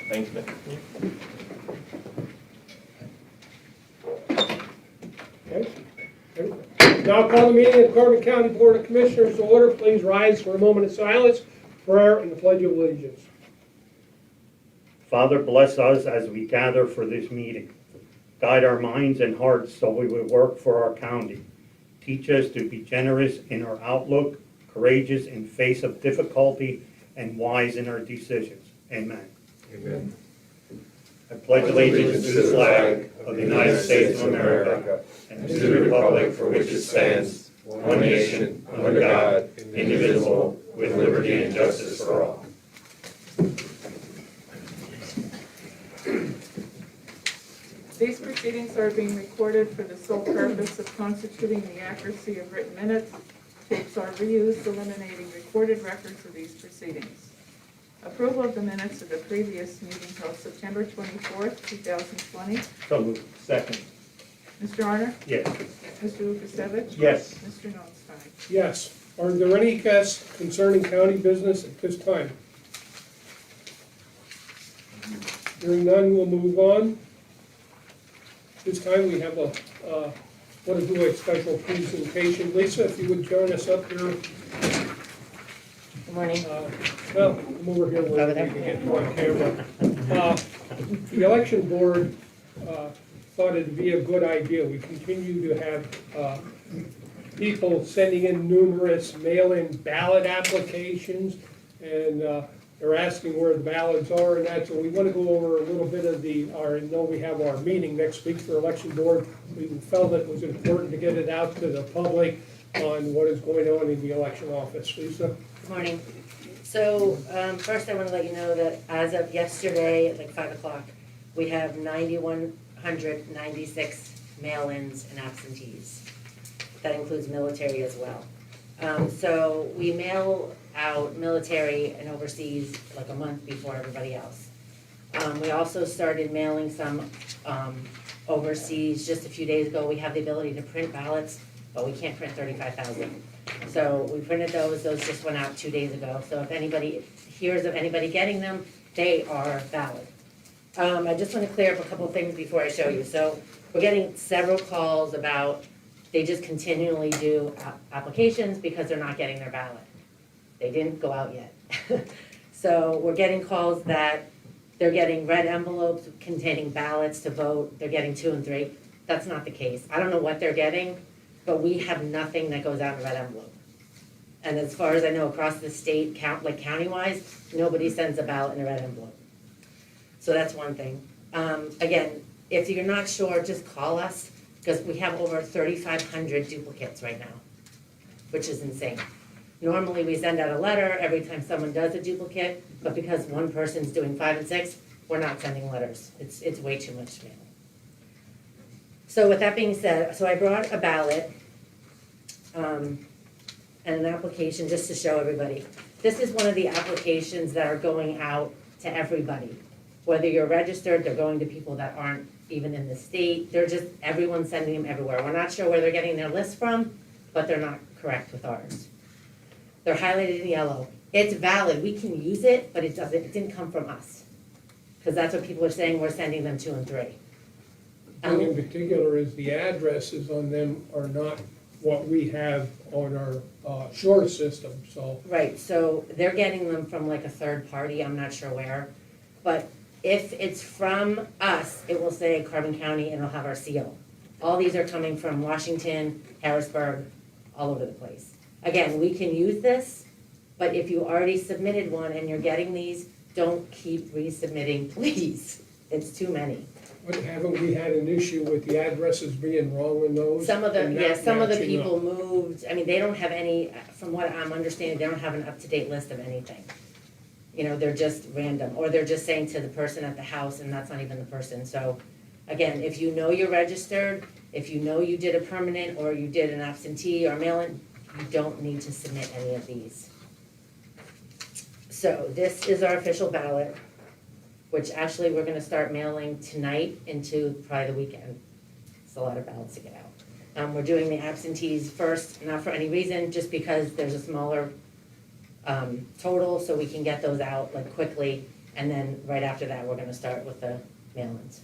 Thanks, Nick. Okay. Now call the meeting of Carbon County Board of Commissioners to order. Please rise for a moment of silence, prayer, and the Pledge of Allegiance. Father, bless us as we gather for this meeting. Guide our minds and hearts so we will work for our county. Teach us to be generous in our outlook, courageous in face of difficulty, and wise in our decisions. Amen. Amen. I pledge allegiance to the flag of the United States of America and to the republic for which it stands, one nation, under God, indivisible, with liberty and justice for all. These proceedings are being recorded for the sole purpose of constituting the accuracy of written minutes. Tapes are reused, eliminating recorded records of these proceedings. Approval of the minutes of the previous meeting held September 24th, 2020. So moved. Second. Mr. Arner? Yes. Mr. Lukasevich? Yes. Mr. Notstein? Yes. Are there any requests concerning county business at this time? Hearing none, we'll move on. This time we have want to do a special presentation. Lisa, if you would join us up here. Good morning. Well, come over here where we can get you on camera. The election board thought it'd be a good idea. We continue to have people sending in numerous mail-in ballot applications, and they're asking where the ballots are and that, so we want to go over a little bit of I know we have our meeting next week for election board. We felt it was important to get it out to the public on what is going on in the election office. Lisa? Good morning. So first I want to let you know that as of yesterday at like 5 o'clock, we have 9,196 mail-ins and absentees. That includes military as well. So we mail out military and overseas like a month before everybody else. We also started mailing some overseas just a few days ago. We have the ability to print ballots, but we can't print 35,000. So we printed those just went out 2 days ago. So if anybody hears of anybody getting them, they are valid. I just want to clear up a couple of things before I show you. So we're getting several calls about they just continually do applications because they're not getting their ballot. They didn't go out yet. So we're getting calls that they're getting red envelopes containing ballots to vote. They're getting 2 and 3. That's not the case. I don't know what they're getting, but we have nothing that goes out in a red envelope. And as far as I know, across the state, county-wise, nobody sends a ballot in a red envelope. So that's one thing. Again, if you're not sure, just call us, because we have over 3,500 duplicates right now, which is insane. Normally, we send out a letter every time someone does a duplicate, but because one person's doing 5 and 6, we're not sending letters. It's way too much mail. So with that being said, so I brought a ballot and an application just to show everybody. This is one of the applications that are going out to everybody. Whether you're registered, they're going to people that aren't even in the state. They're just, everyone's sending them everywhere. We're not sure where they're getting their list from, but they're not correct with ours. They're highlighted in yellow. It's valid, we can use it, but it didn't come from us. Because that's what people are saying, we're sending them 2 and 3. And in particular is the addresses on them are not what we have on our shore system, so. Right, so they're getting them from like a third party, I'm not sure where. But if it's from us, it will say Carbon County and it'll have our seal. All these are coming from Washington, Harrisburg, all over the place. Again, we can use this, but if you already submitted one and you're getting these, don't keep resubmitting, please. It's too many. But haven't we had an issue with the addresses being wrong in those? Some of the, and yeah, not some of the matching people up? moved, I mean, they don't have any, from what I'm understanding, they don't have an up-to-date list of anything. You know, they're just random, or they're just saying to the person at the house, and that's not even the person. So, again, if you know you're registered, if you know you did a permanent, or you did an absentee or mail-in, you don't need to submit any of these. So, this is our official ballot, which actually we're gonna start mailing tonight into probably the weekend. It's a lot of ballots to get out. We're doing the absentees first, not for any reason, just because there's a smaller total, so we can get those out like quickly. And then right after that, we're gonna start with the mail-ins.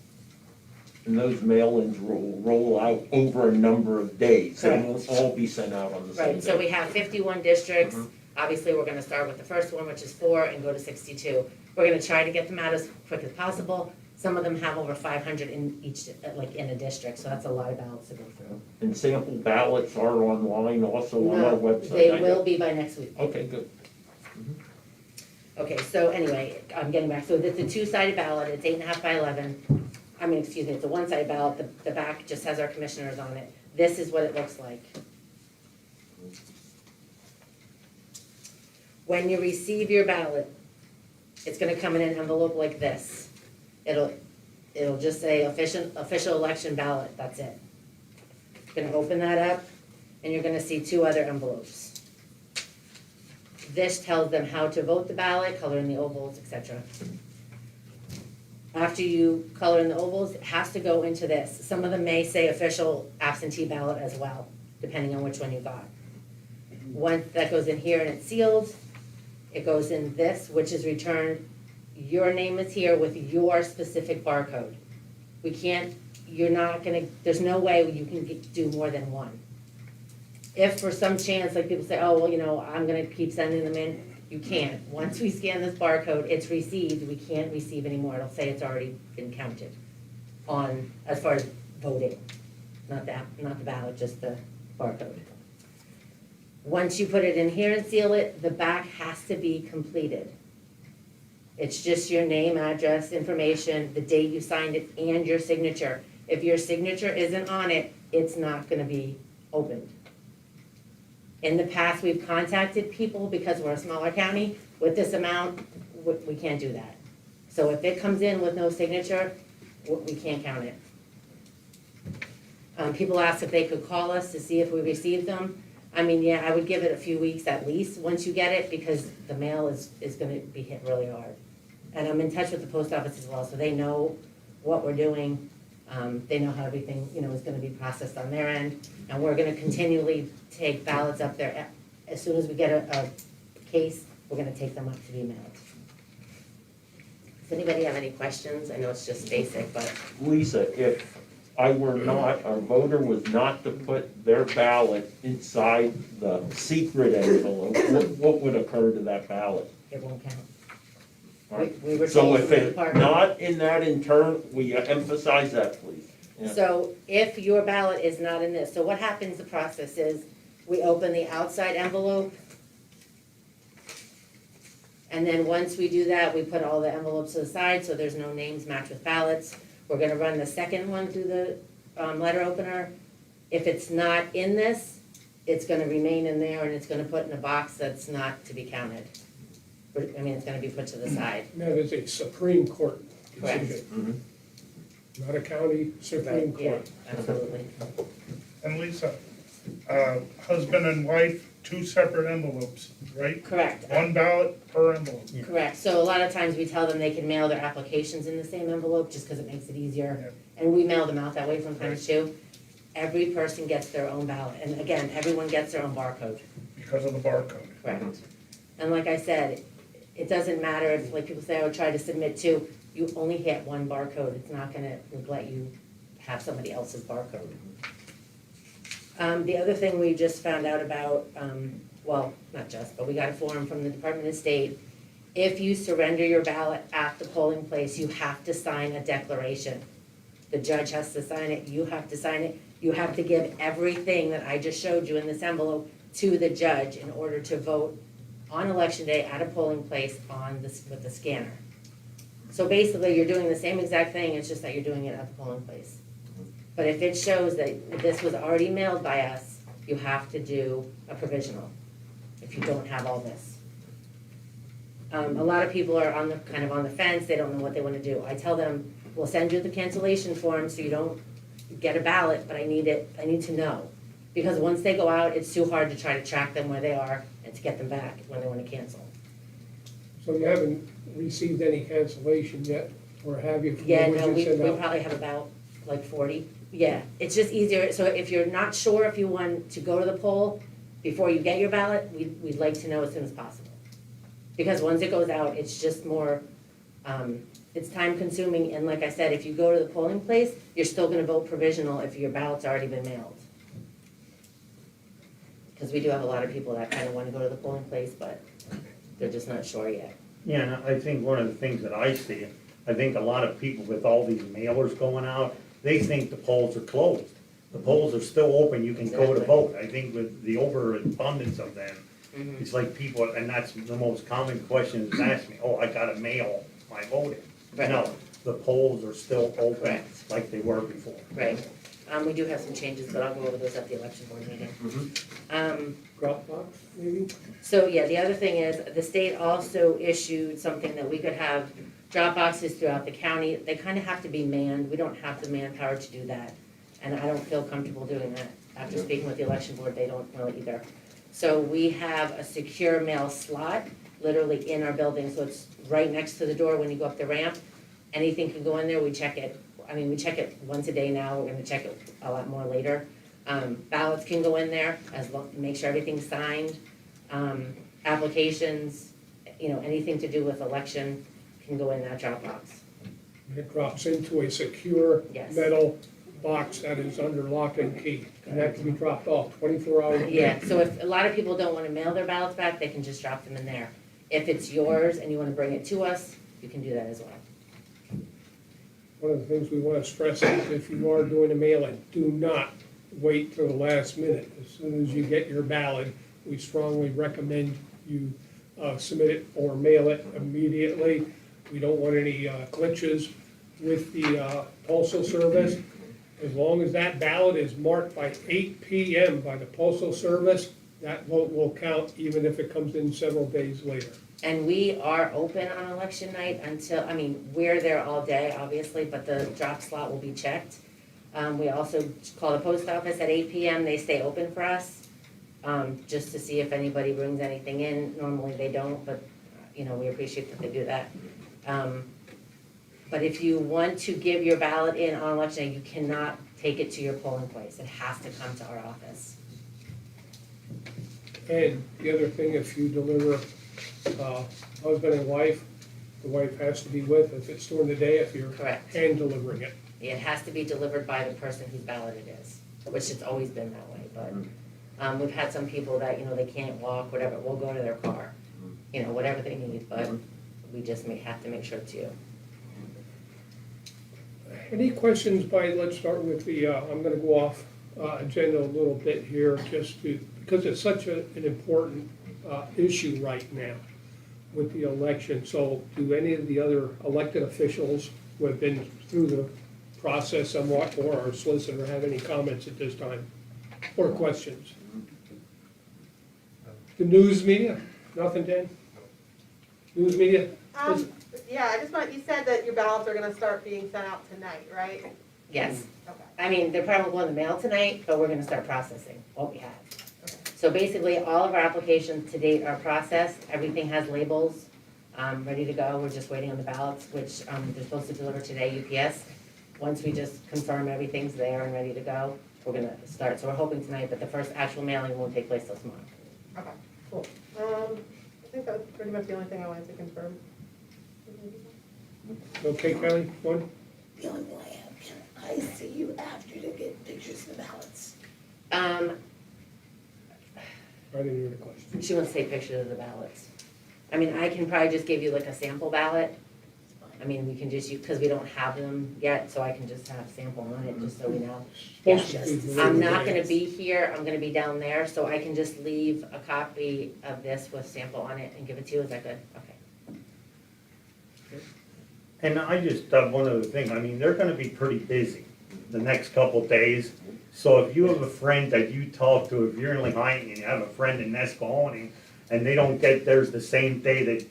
And those mail-ins will roll out over a number of days. They Correct. won't all be sent out on the same day. Right, so we have 51 districts. Mhm. Obviously, we're gonna start with the first one, which is 4, and go to 62. We're gonna try to get them out as quick as possible. Some of them have over 500 in each, like in a district, so that's a lot of ballots to go through. And sample ballots are online also on our No, website. they I know. will be by next week. Okay, good. Okay, so anyway, I'm getting back, so it's a two-sided ballot, it's 8.5 by 11. I mean, excuse me, it's a one-sided ballot, the back just has our commissioners on it. This is what it looks like. When you receive your ballot, it's gonna come in an envelope like this. It'll just say official election ballot, that's it. You're gonna open that up, and you're gonna see 2 other envelopes. This tells them how to vote the ballot, color in the ovals, etc. After you color in the ovals, it has to go into this. Some of them may say official absentee ballot as well, depending on which one you got. Once that goes in here and it's sealed, it goes in this, which is returned. Your name is here with your specific barcode. There's no way you can do more than one. If for some chance, like people say, oh, well, I'm gonna keep sending them in, you can't. Once we scan this barcode, it's received, we can't receive anymore. It'll say it's already been counted on, as far as voting. Not the ballot, just the barcode. Once you put it in here and seal it, the back has to be completed. It's just your name, address, information, the date you signed it, and your signature. If your signature isn't on it, it's not gonna be opened. In the past, we've contacted people because we're a smaller county, with this amount, we can't do that. So if it comes in with no signature, we can't count it. People ask if they could call us to see if we received them. I mean, yeah, I would give it a few weeks at least, once you get it, because the mail is gonna be hit really hard. And I'm in touch with the post office as well, so they know what we're doing. They know how everything, is gonna be processed on their end. And we're gonna continually take ballots up there. As soon as we get a case, we're gonna take them up to be mailed. Does anybody have any questions? I know it's just basic, but Lisa, if a voter was not to put their ballot inside the secret envelope, what would occur to that ballot? it won't count. Right. We were So told if from the it's department. not in that internal, will you emphasize that, please? Yeah. So if your ballot is not in this, so what happens, the process is, we open the outside envelope, and then once we do that, we put all the envelopes to the side, so there's no names matched with ballots. We're gonna run the second one through the letter opener. If it's not in this, it's gonna remain in there, and it's gonna put in a box that's not to be counted. It's gonna be put to the side. And that is a Supreme Court Correct. decision, not a county, Supreme Yeah, Court. absolutely. And Lisa, husband and wife, 2 separate envelopes, right? Correct. 1 ballot per envelope. Correct, so a lot of times we tell them they can mail their applications in the same envelope, just because it makes it easier. And we mail them out that way sometimes too. Every person gets their own ballot, and again, everyone gets their own barcode. Because of the barcode. Correct. And like I said, it doesn't matter if, like people say, I would try to submit 2, you only hit 1 barcode, it's not gonna let you have somebody else's barcode. The other thing we just found out about, well, not just, but we got a form from the Department of State. If you surrender your ballot at the polling place, you have to sign a declaration. The judge has to sign it, you have to sign it. You have to give everything that I just showed you in this envelope to the judge in order to vote on election day at a polling place with the scanner. So basically, you're doing the same exact thing, it's just that you're doing it at the polling place. But if it shows that this was already mailed by us, you have to do a provisional, if you don't have all this. A lot of people are kind of on the fence, they don't know what they wanna do. I tell them, we'll send you the cancellation form so you don't get a ballot, but I need to know. Because once they go out, it's too hard to try to track them where they are and to get them back when they wanna cancel. So you haven't received any cancellation yet, or have you? Yeah, What no, you we sent out? probably have about like 40. Yeah, it's just easier, so if you're not sure if you want to go to the poll before you get your ballot, we'd like to know as soon as possible. Because once it goes out, it's just more It's time consuming, and like I said, if you go to the polling place, you're still gonna vote provisional if your ballot's already been mailed. Because we do have a lot of people that kind of want to go to the polling place, but they're just not sure yet. Yeah, and I think one of the things that I see, I think a lot of people with all these mailers going out, they think the polls are closed. The polls are still open, you can go to Exactly. vote. I think with the overabundance of them, Mhm. it's like people, and that's the most common question is asked me, oh, I gotta mail my voting. Right. No, the polls are still open Correct. like they were before. Right. We do have some changes, but I'll go over those at the election board meeting. Dropbox, maybe? So, yeah, the other thing is, the state also issued something that we could have drop boxes throughout the county. They kind of have to be manned. We don't have the manpower to do that. And I don't feel comfortable doing that. After speaking with the election board, they don't really either. So we have a secure mail slot, literally in our building, so it's right next to the door when you go up the ramp. Anything can go in there, we check it. I mean, we check it once a day now, we're gonna check it a lot more later. Ballots can go in there, make sure everything's signed. Applications, anything to do with election can go in that drop box. It drops into a secure Yes. metal box that is under lock and key. And that can be dropped off 24 hours a day. Yeah, so if a lot of people don't wanna mail their ballots back, they can just drop them in there. If it's yours and you wanna bring it to us, you can do that as well. One of the things we want to stress is if you are doing a mail-in, do not wait till the last minute. As soon as you get your ballot, we strongly recommend you submit it or mail it immediately. We don't want any glitches with the postal service. As long as that ballot is marked by 8 PM by the postal service, that vote will count even if it comes in several days later. And we are open on election night until, we're there all day, obviously, but the drop slot will be checked. We also call the post office at 8 PM, they stay open for us, just to see if anybody brings anything in. Normally they don't, but, we appreciate that they do that. But if you want to give your ballot in on election night, you cannot take it to your polling place. It has to come to our office. And the other thing, if you deliver husband and wife, the wife has to be with if it's during the day, if you're Correct. hand delivering it. It has to be delivered by the person whose ballot it is, which it's always been that way, but, we've had some people that, they can't walk, whatever, we'll go to their car, whatever they need, but we just have to make sure it's you. Any questions let's start with I'm gonna go off agenda a little bit here, because it's such an important issue right now with the election. So do any of the other elected officials who have been through the process somewhat, or our solicitor, have any comments at this time? Or questions? The news media, nothing, Dan? News media? Yeah, you said that your ballots are gonna start being sent out tonight, right? Yes, Okay. they're probably going in the mail tonight, but we're gonna start processing what we have. Okay. So basically, all of our applications to date are processed, everything has labels, ready to go, we're just waiting on the ballots, which, they're supposed to deliver today, UPS. Once we just confirm everything's there and ready to go, we're gonna start, so we're hoping tonight, but the first actual mailing won't take place till tomorrow. Okay, cool. I think that was pretty much the only thing I wanted to confirm. Okay, Kelly, one? The only one I have, can I see you after to get pictures of the ballots? I didn't hear the question. She wants to take pictures of the ballots. I can probably just give you like a sample ballot. We can just use, because we don't have them yet, so I can just have a sample on it, just so we know. Supposed to be delivered I'm not today. gonna be here, I'm gonna be down there, so I can just leave a copy of this with sample on it and give it to you, is that good? Okay. And I just, one other thing, they're gonna be pretty busy the next couple days. So if you have a friend that you talk to, if you're in Lehigh and you have a friend in Nescahoning, and they don't get theirs the same day that,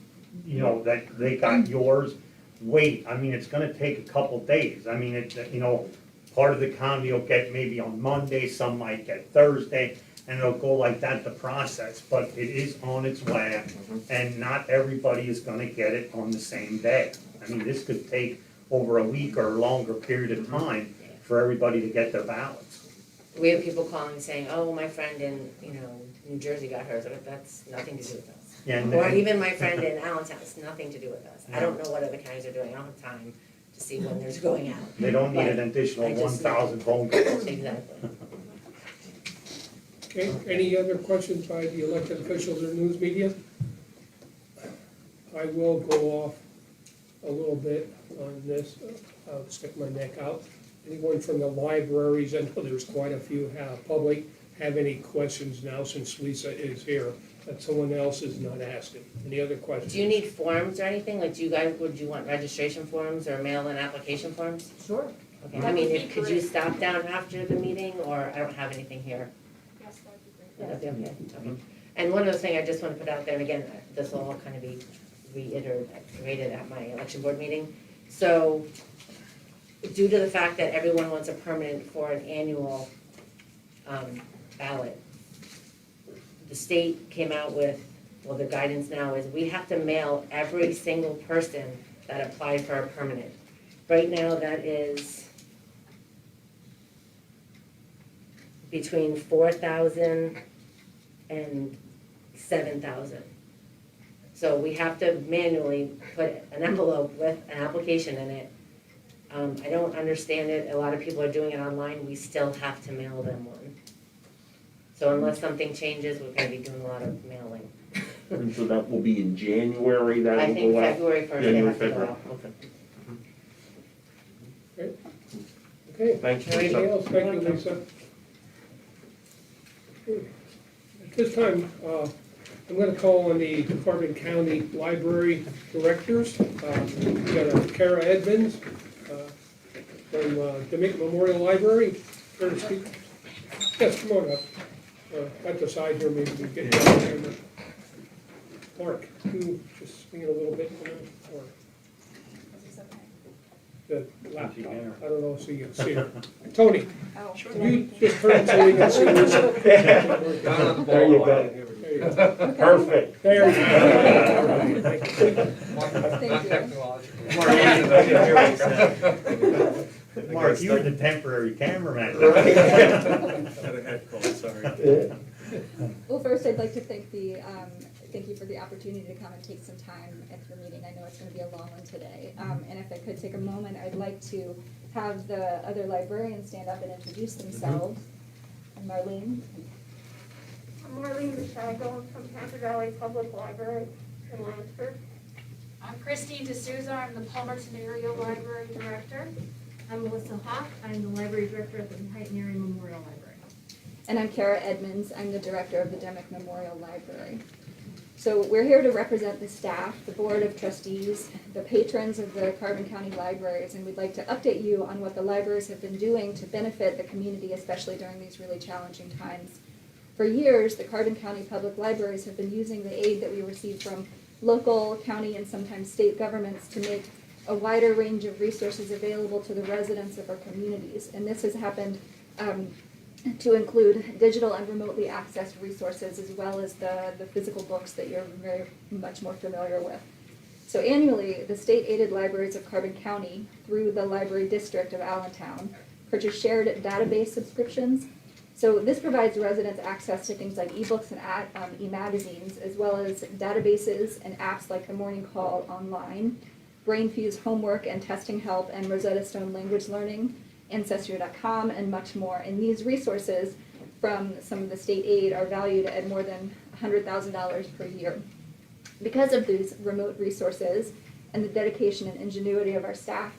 that they got yours, wait, it's gonna take a couple days. Part of the county will get maybe on Monday, some might get Thursday, and it'll go like that, the process. But it is on its way, and not everybody is gonna get it on the same day. This could take over a week or a longer period of time for everybody to get their ballots. We have people calling saying, oh, my friend in, New Jersey got hers, but that's nothing to do with us. And Or even my friend in Allentown, it's nothing to do with us. I don't know what other counties are doing, I don't have time to see when there's going out. they don't need an But additional I just- 1,000 phone calls. Exactly. Okay, any other questions by the elected officials or news media? I will go off a little bit on this, I'll stick my neck out. Anyone from the libraries, I know there's quite a few, public, have any questions now since Lisa is here, that someone else is not asking? Any other questions? Do you need forms or anything? Like, would you want registration forms or mail-in application forms? Sure. Okay, I That mean, would be could you great. stop down after the meeting, or I don't have anything here? Yes, that would be great. Would that be okay? Okay. And one other thing I just want to put out there, and again, this will all kind of be reiterated at my election board meeting. So, due to the fact that everyone wants a permanent for an annual ballot, the state came out with, well, the guidance now is we have to mail every single person that applied for a permanent. Right now, that is between 4,000 and 7,000. So we have to manually put an envelope with an application in it. I don't understand it, a lot of people are doing it online, we still have to mail them one. So unless something changes, we're gonna be doing a lot of mailing. And so that will be in January, that I will think go out? February 1st they January, have to go February, out. okay. Okay, Thanks, anything Lisa. else? Thank you, Lisa. At this time, I'm gonna call on the Carbon County Library Directors. We got Kara Edmonds from DeMick Memorial Library. Care to speak? Yes, come on up. At the side here, maybe we get you on camera. Mark, can you just swing it a little bit? Or the laptop, I don't know, so you can see it. Tony, Oh, you just turn it so we can see this. There you go. There you go. Perfect. There you go. Thank you. Mark, you were the temporary cameraman. Well, first, I'd like to thank you for the opportunity to come and take some time at the meeting. I know it's going to be a long one today. And if I could take a moment, I'd like to have the other librarians stand up and introduce themselves. And Marlene. I'm Marlene Mishago from Panther Valley Public Library in Lansford. I'm Christine D'Souza, I'm the Palmerton Area Library Director. I'm Melissa Hawk, I'm the Library Director at the Heighton Area Memorial Library. And I'm Kara Edmonds. I'm the Director of the DeMick Memorial Library. So we're here to represent the staff, the Board of Trustees, the patrons of the Carbon County Libraries, and we'd like to update you on what the libraries have been doing to benefit the community, especially during these really challenging times. For years, the Carbon County Public Libraries have been using the aid that we receive from local, county, and sometimes state governments to make a wider range of resources available to the residents of our communities. And this has happened to include digital and remotely accessed resources, as well as the physical books that you're very much more familiar with. So annually, the state-aided libraries of Carbon County, through the Library District of Allentown, purchase shared database subscriptions. So this provides residents access to things like ebooks and e-magazines, as well as databases and apps like the Morning Call Online, BrainFuse homework and testing help, and Rosetta Stone language learning, Ancestry.com, and much more. And these resources from some of the state aid are valued at more than $100,000 per year. Because of these remote resources and the dedication and ingenuity of our staff,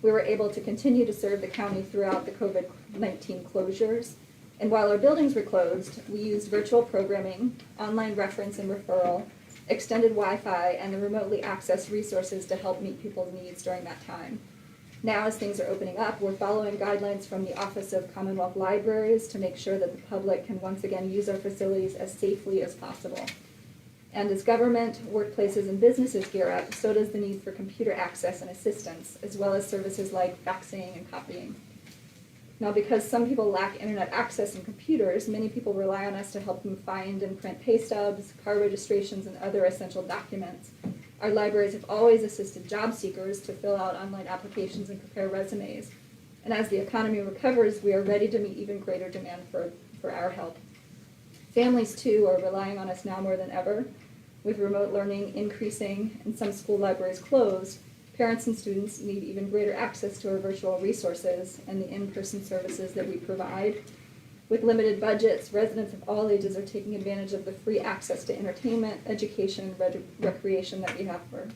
we were able to continue to serve the county throughout the COVID-19 closures. And while our buildings were closed, we used virtual programming, online reference and referral, extended Wi-Fi, and the remotely accessed resources to help meet people's needs during that time. Now, as things are opening up, we're following guidelines from the Office of Commonwealth Libraries to make sure that the public can once again use our facilities as safely as possible. And as government, workplaces, and businesses gear up, so does the need for computer access and assistance, as well as services like faxing and copying. Now, because some people lack internet access and computers, many people rely on us to help them find and print pay stubs, car registrations, and other essential documents. Our libraries have always assisted job seekers to fill out online applications and prepare resumes. And as the economy recovers, we are ready to meet even greater demand for our help. Families, too, are relying on us now more than ever. With remote learning increasing and some school libraries closed, parents and students need even greater access to our virtual resources and the in-person services that we provide. With limited budgets, residents of all ages are taking advantage of the free access to entertainment, education, and recreation that we offer.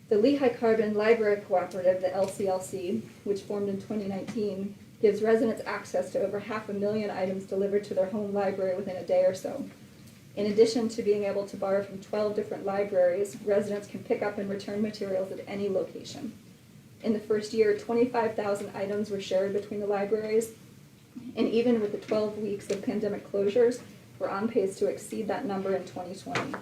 The Lehigh Carbon Library Cooperative, the LCLC, which formed in 2019, gives residents access to over 500,000 items delivered to their home library within a day or so. In addition to being able to borrow from 12 different libraries, residents can pick up and return materials at any location. In the first year, 25,000 items were shared between the libraries, and even with the 12 weeks of pandemic closures, we're on pace to exceed that number in 2020.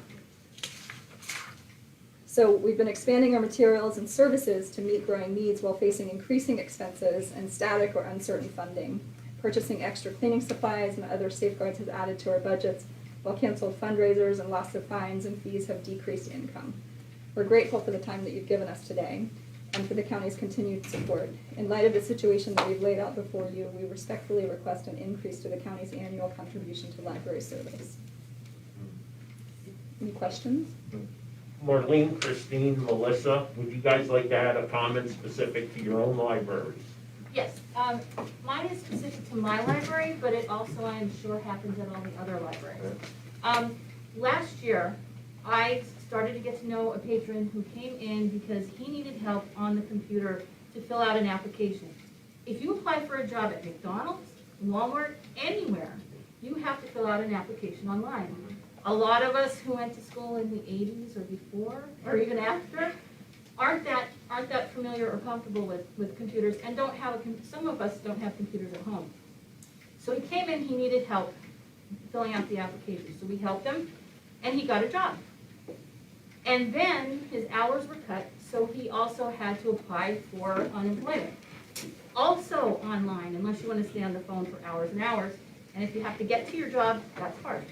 So we've been expanding our materials and services to meet growing needs while facing increasing expenses and static or uncertain funding. Purchasing extra cleaning supplies and other safeguards has added to our budgets, while canceled fundraisers and loss of fines and fees have decreased income. We're grateful for the time that you've given us today and for the county's continued support. In light of the situation that we've laid out before you, we respectfully request an increase to the county's annual contribution to library service. Any questions? Marlene, Christine, Melissa, would you guys like to add a comment specific to your own libraries? Yes, mine is specific to my library, but it also, I'm sure, happens at all the other libraries. Last year, I started to get to know a patron who came in because he needed help on the computer to fill out an application. If you apply for a job at McDonald's, Walmart, anywhere, you have to fill out an application online. A lot of us who went to school in the 80s or before, or even after, aren't that familiar or comfortable with computers and don't have some of us don't have computers at home. So he came in, he needed help filling out the application. So we helped him and he got a job. And then his hours were cut, so he also had to apply for unemployment. Also online, unless you want to stay on the phone for hours and hours. And if you have to get to your job, that's hard.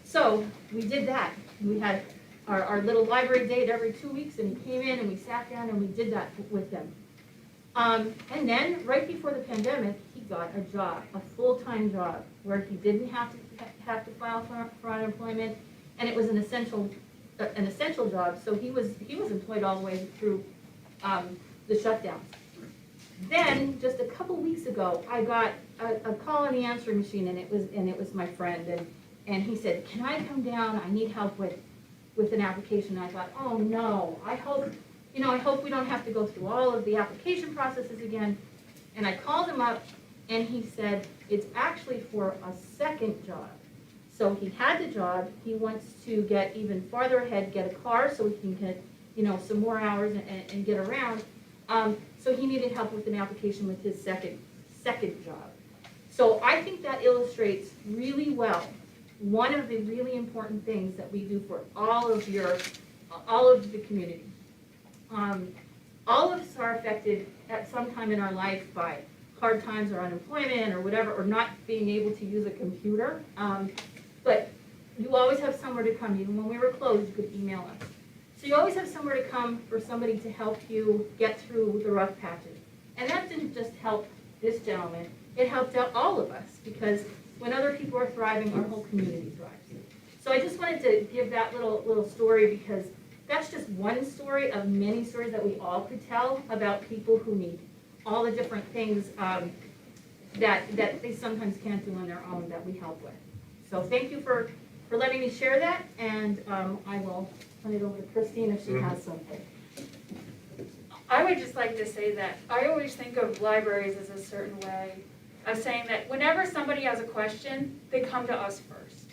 So we did that. We had our little library date every 2 weeks, and he came in and we sat down and we did that with him. And then right before the pandemic, he got a job, a full-time job, where he didn't have to file for unemployment, and it was an essential job. So he was employed all the way through the shutdowns. Then just a couple weeks ago, I got a call on the answering machine, and it was my friend, and he said, "Can I come down? I need help with an application." And I thought, oh no, I hope we don't have to go through all of the application processes again. And I called him up and he said, it's actually for a second job. So he had the job, he wants to get even farther ahead, get a car so he can get, some more hours and get around. So he needed help with an application with his second job. So I think that illustrates really well one of the really important things that we do for all of the community. All of us are affected at some time in our life by hard times or unemployment or whatever, or not being able to use a computer. But you always have somewhere to come. Even when we were closed, you could email us. So you always have somewhere to come for somebody to help you get through the rough patches. And that didn't just help this gentleman, it helped out all of us, because when other people are thriving, our whole community thrives. So I just wanted to give that little story, because that's just one story of many stories that we all could tell about people who need all the different things that they sometimes can't do on their own that we help with. So thank you for letting me share that, and I will turn it over to Christine if she has something. I would just like to say that I always think of libraries as a certain way of saying that whenever somebody has a question, they come to us first,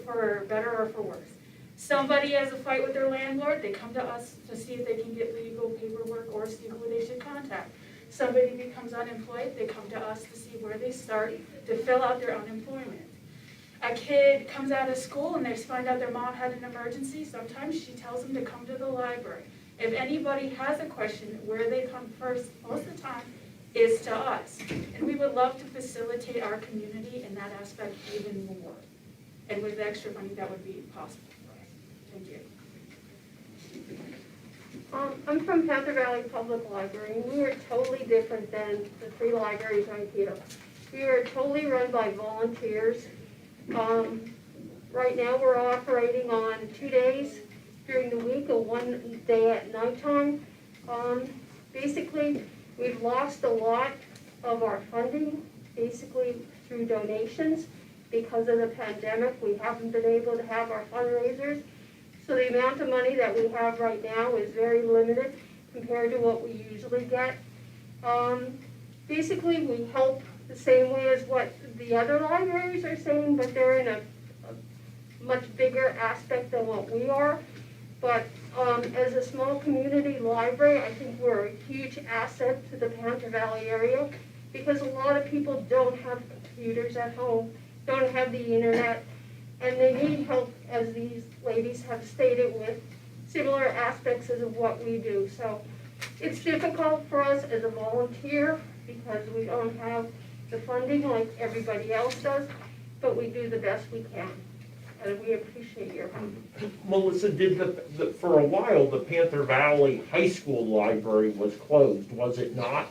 for better or for worse. Somebody has a fight with their landlord, they come to us to see if they can get legal paperwork or see who they should contact. Somebody becomes unemployed, they come to us to see where they start to fill out their unemployment. A kid comes out of school and they find out their mom had an emergency, sometimes she tells them to come to the library. If anybody has a question, where they come first, most of the time, is to us. And we would love to facilitate our community in that aspect even more. And with extra money, that would be possible for us. Thank you. I'm from Panther Valley Public Library, and we were totally different than the 3 libraries right here. We were totally run by volunteers. Right now, we're operating on 2 days during the week and 1 day at nighttime. Basically, we've lost a lot of our funding, basically through donations. Because of the pandemic, we haven't been able to have our fundraisers. So the amount of money that we have right now is very limited compared to what we usually get. Basically, we help the same way as what the other libraries are saying, but they're in a much bigger aspect than what we are. But as a small community library, I think we're a huge asset to the Panther Valley area because a lot of people don't have computers at home, don't have the internet, and they need help, as these ladies have stated, with similar aspects of what we do. So it's difficult for us as a volunteer because we don't have the funding like everybody else does, but we do the best we can. And we appreciate your help. Melissa, did for a while, the Panther Valley High School Library was closed, was it not?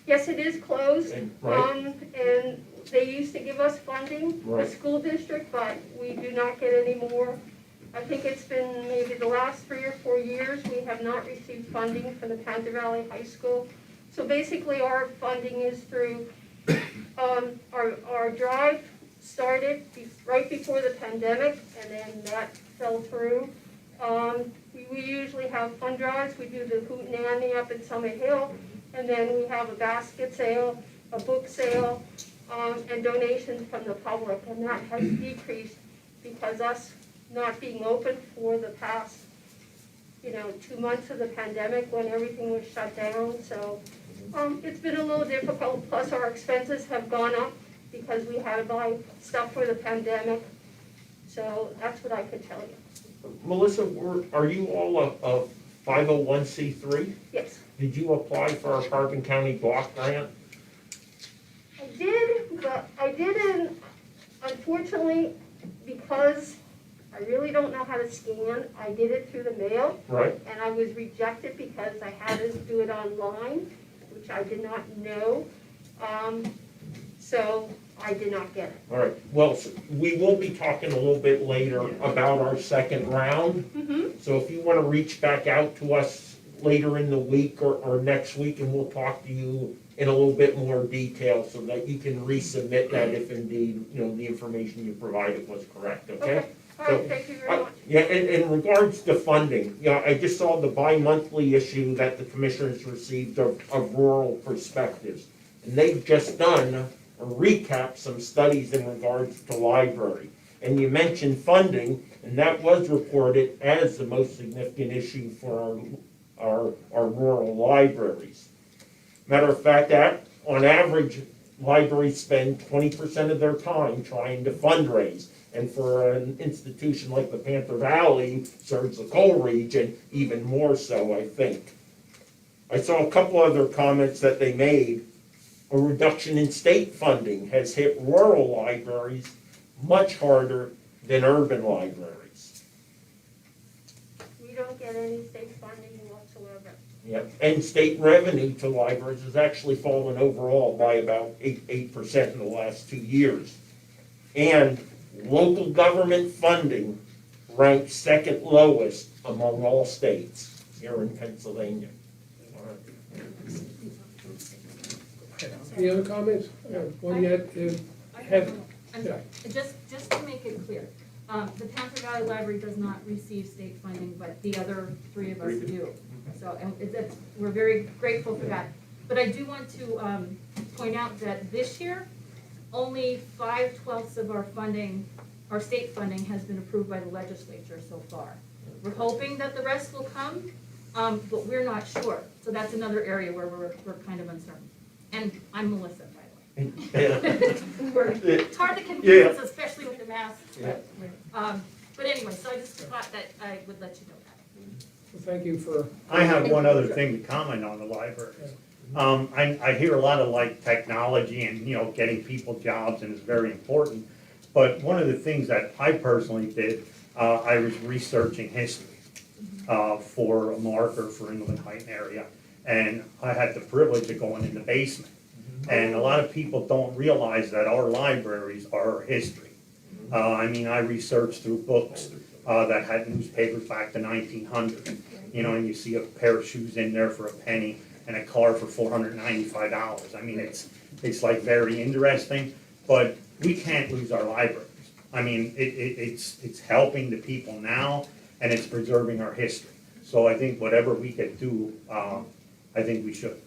Yes, it is closed, Right. and they used to give us funding, the Right. school district, but we do not get any more. I think it's been maybe the last 3 or 4 years, we have not received funding from the Panther Valley High School. So basically, our funding is through, our drive started right before the pandemic, and then that fell through. We usually have fund drives. We do the Hootenanny up at Summit Hill, and then we have a basket sale, a book sale, and donations from the public, and that has decreased because us not being open for the past, 2 months of the pandemic when everything was shut down. So it's been a little difficult, plus our expenses have gone up because we had to buy stuff for the pandemic. So that's what I could tell you. Melissa, are you all a 501c3? Yes, Did you apply for our Carbon County block grant? I did, but I didn't, unfortunately, because I really don't know how to scan. I did it through the mail. Right. And I was rejected because I had to do it online, which I did not know. So I did not get it. All right, well, we will be talking a little bit later about our second round. Mm-hmm. So if you want to reach back out to us later in the week or next week, and we'll talk to you in a little bit more detail so that you can resubmit that if indeed, the information you provided was correct, okay? All right, thank you very much. Yeah, and in regards to funding, I just saw the bi-monthly issue that the commissioners received of rural perspectives. And they've just done a recap, some studies in regards to library. And you mentioned funding, and that was reported as the most significant issue for our rural libraries. Matter of fact, on average, libraries spend 20% of their time trying to fundraise. And for an institution like the Panther Valley, serves the coal region, even more so, I think. I saw a couple other comments that they made. A reduction in state funding has hit rural libraries much harder than urban libraries. We don't get any state funding whatsoever. Yep. And state revenue to libraries has actually fallen overall by about 8% in the last 2 years. And local government funding ranks second lowest among all states here in Pennsylvania. Any other comments? One yet? I'm sorry, just to make it clear, the Panther Valley Library does not receive state funding, but the other 3 of us do. So, and we're very grateful for that. But I do want to point out that this year, only 5/12 of our funding, our state funding, has been approved by the legislature so far. We're hoping that the rest will come, but we're not sure. So that's another area where we're kind of uncertain. And I'm Melissa, by the way. It's hard to confuse us, especially with the masks. But anyway, so I just thought that I would let you know that. Well, thank you for. I have one other thing to comment on the libraries. I hear a lot of technology and, getting people jobs, and it's very important. But one of the things that I personally did, I was researching history for a marker for England Heights area. And I had the privilege of going in the basement. And a lot of people don't realize that our libraries are our history. I mean, I researched through books that had newspapers back to 1900. You know, and you see a pair of shoes in there for a penny and a car for $495. I mean, it's like very interesting, but we can't lose our libraries. I mean, it's helping the people now, and it's preserving our history. So I think whatever we could do, I think we should.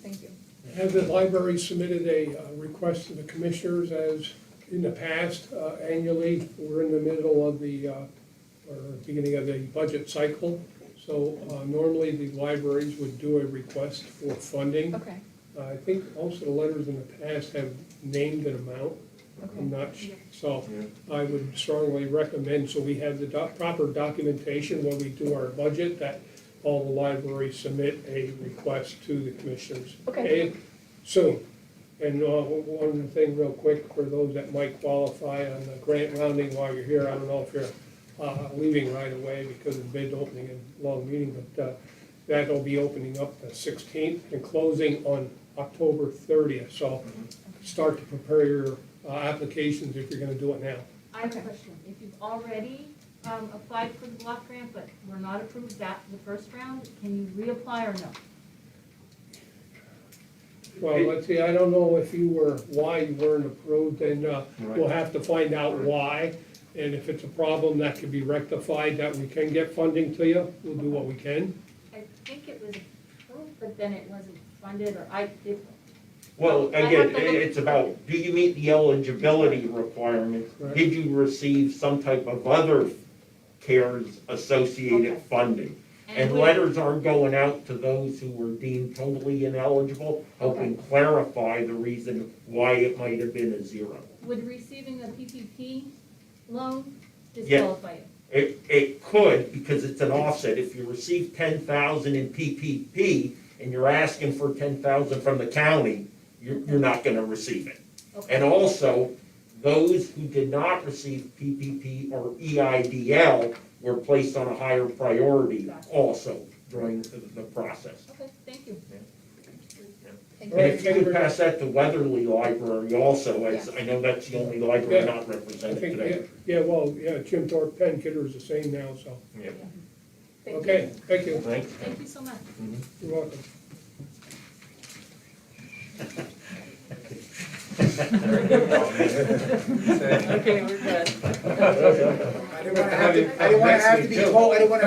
Thank you. Have the library submitted a request to the commissioners as in the past annually? We're in the middle of the, or beginning of the budget cycle. So normally the libraries would do a request for funding. Okay. I think most of the letters in the past have named an amount. I'm not, so I would strongly recommend, so we have the proper documentation when we do our budget, that all the libraries submit a request to the commissioners. Okay. Soon. And one thing real quick, for those that might qualify on the grant rounding while you're here, I don't know if you're leaving right away because of bid opening and long meeting, but that'll be opening up the 16th and closing on October 30th. So start to prepare your applications if you're gonna do it now. I have a question. If you've already applied for the block grant, but were not approved that the first round, can you reapply or no? Well, let's see, I don't know if why you weren't approved, and we'll have to find out why. And if it's a problem that can be rectified, that we can get funding to you, we'll do what we can. I think it was approved, but then it wasn't funded, or Well, I have again, to look- it's about, do you meet the eligibility requirements? Right. Did you receive some type of other CARES associated Okay. funding? And would- letters aren't going out to those who were deemed totally ineligible, helping clarify the reason why it might have been a zero. Would receiving a PPP loan Yeah. disqualify you? It could, because it's an offset. If you receive 10,000 in PPP and you're asking for 10,000 from the county, you're not gonna receive it. Okay. And also, those who did not receive PPP or EIDL were placed on a higher priority also during the process. Okay, thank you. Thank And you. if you could pass that to Weatherly Library also, as I know that's the only library Yeah. not I represented think, today. yeah, Jim Thorpe Penn Kidder is the same now, so. Yeah. Thank you. Okay, thank you. Thanks. Thank you so much. You're welcome. Okay, we're good. I didn't wanna have to be told to do my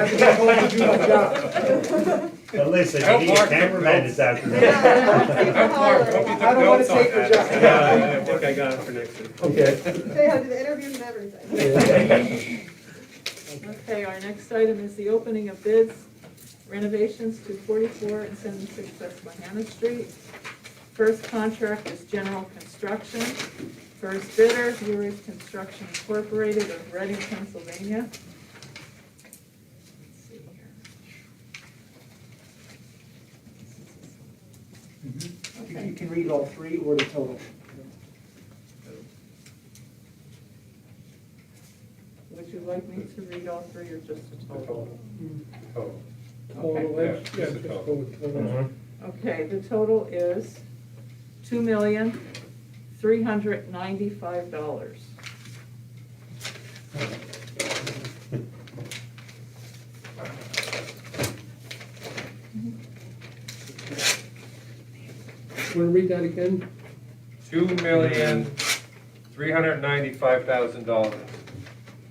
job. But listen, you need a cameraman this afternoon. I don't wanna take your job. Yeah, I think I got it for next week. Okay. Say how to the interviews and everything. Okay, our next item is the opening of bids, renovations to 44 and 76 Susquehanna Street. First contract is general construction. First bidder, Uri's Construction Incorporated of Reading, Pennsylvania. Let's see here. You can read all three or the total. Would you like me to read all three or just the total? Total. Total, Yeah, yeah, just just a go total. with total. Okay, the total is $2,395. Want to read that again? $2,395,000.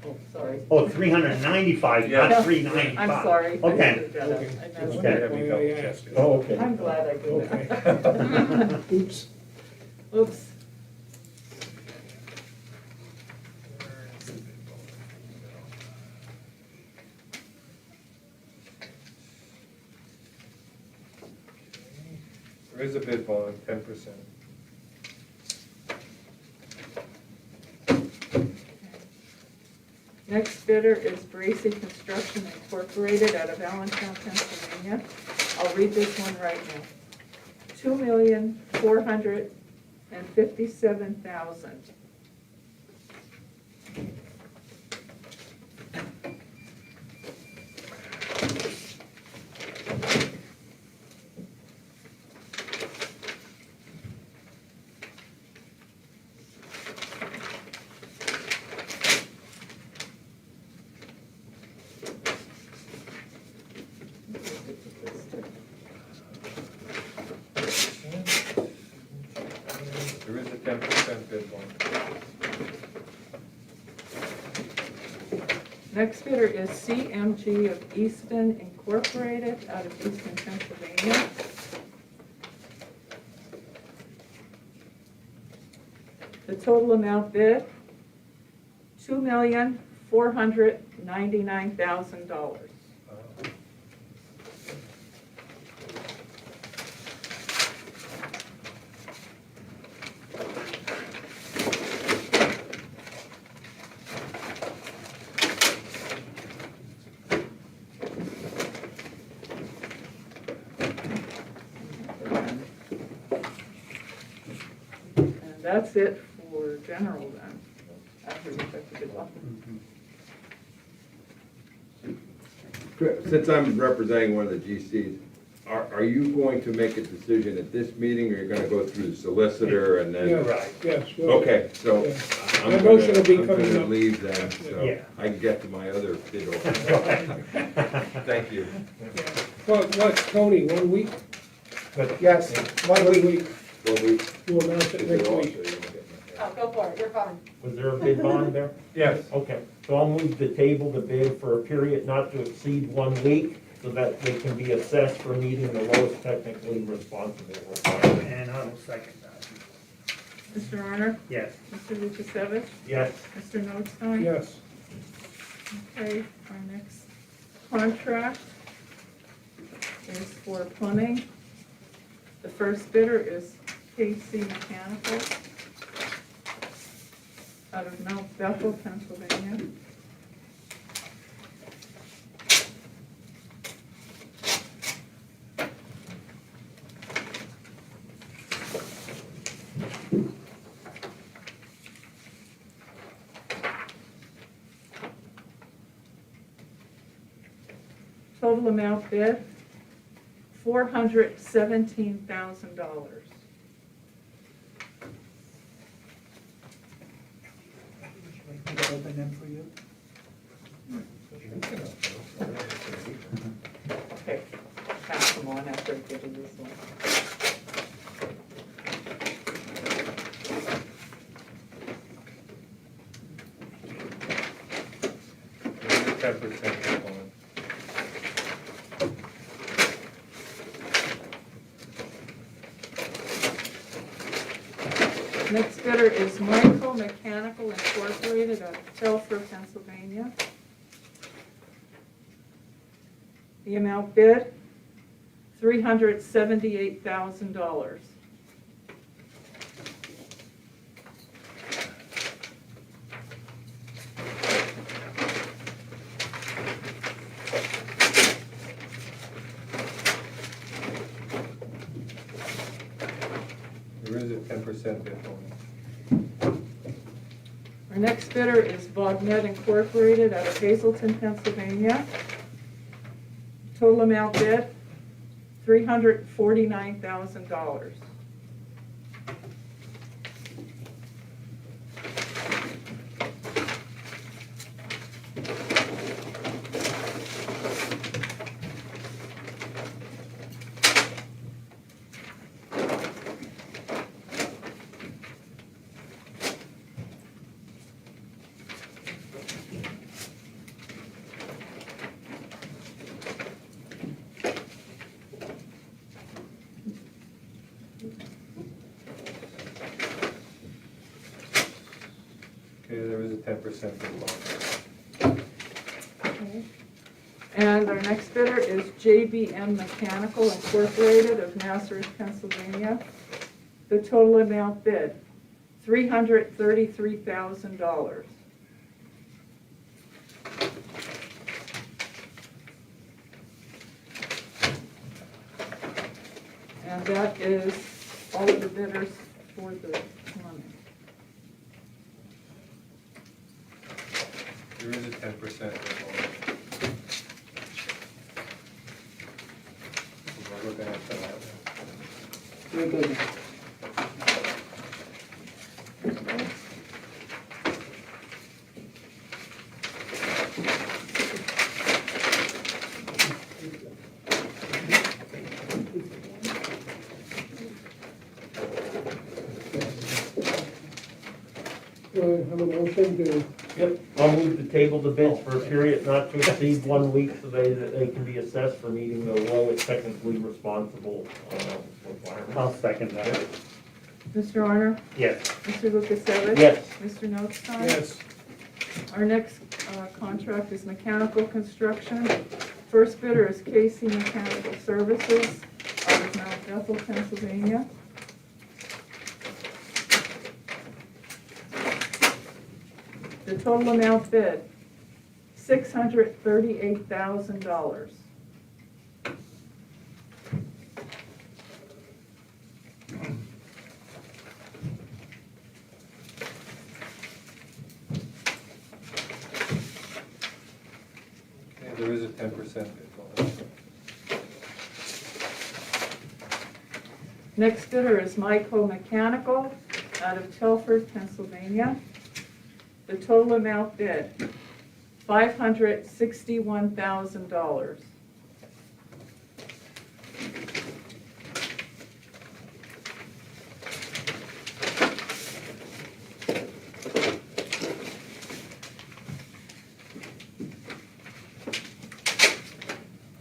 Oh, sorry. Oh, 395, Yeah. not 395. I'm sorry. I Okay. screwed that up. I messed Okay. up. Have you double checked it? Oh, okay. I'm glad I did Okay. that. Oops. Oops. There is a bid bond, 10%. Next bidder is Bracy Construction Incorporated out of Allentown, Pennsylvania. I'll read this one right now. $2,457,000. 10% bid bond. Next bidder is CMG of Easton Incorporated out of Easton, Pennsylvania. The total amount bid, $2,499,000. And that's it for general then. After we check the bid box. Since I'm representing one of the GCs, are you going to make a decision at this meeting, or you're gonna go through the solicitor and then? Yes, Right. yes. well, Okay, so yeah. I'm My motion will be I'm coming gonna up. leave then, so Yeah. I can get to my other bid order. Thank you. What, Tony, 1 week? Yes, 1 week. Well, we. We'll announce it next week. Oh, go for it, you're fine. Was there a bid bond there? Yes. Okay, so I'll move the table the bid for a period not to exceed 1 week, so that they can be assessed for meeting the lowest technically responsible requirement. And I will second that. Mr. Arner? Yes. Mr. Lukasevich? Yes, Mr. Notstein? Yes. Okay, our next contract is for plumbing. The first bidder is KC Mechanical out of Mount Bethel, Pennsylvania. Total amount bid, $417,000. Open them for you. Okay, pass them on after I get to this one. There's a 10% bid bond. Next bidder is Michael Mechanical Incorporated out of Telford, Pennsylvania. The amount bid, $378,000. There is a 10% bid bond. Our next bidder is Bognet Incorporated out of Hazleton, Pennsylvania. Total amount bid, $349,000. Okay, there is a 10% bid bond. Okay. And our next bidder is JBM Mechanical Incorporated of Nazareth, Pennsylvania. The total amount bid, $333,000. And that is all of the bidders for the plumbing. There is a 10% bid bond. We're looking at that. You're good. do I have a motion to, Yep, I'll move the table the bids for a period not to exceed 1 week so that they can be assessed for meeting the lowest technically responsible requirement. I'll second that. Mr. Honor? Yes. Mr. Lukasevich? Yes. Mr. Notstein? yes, Our next contract is mechanical construction. First bidder is Casey Mechanical Services out of Mount Bethel, Pennsylvania. The total amount bid, $638,000. Okay, there is a 10% bid bonus. Next bidder is Myco Mechanical out of Telford, Pennsylvania. The total amount bid, $561,000.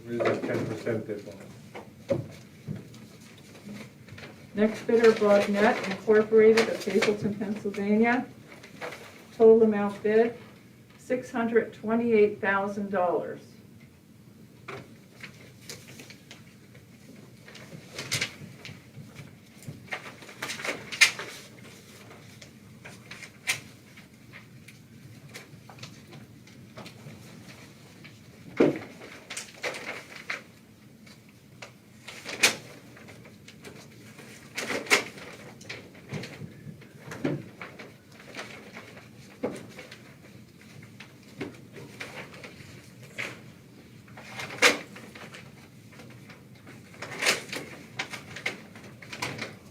There is a 10% bid bonus. Next bidder, Broadnet Incorporated of Hazleton, Pennsylvania. Total amount bid, $628,000.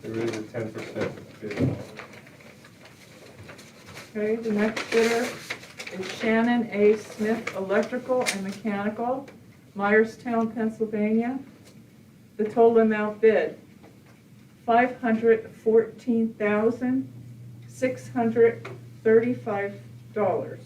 There is a 10% bid bonus. Okay, the next bidder is Shannon A. Smith Electrical and Mechanical, Myerstown, Pennsylvania. The total amount bid, $514,635.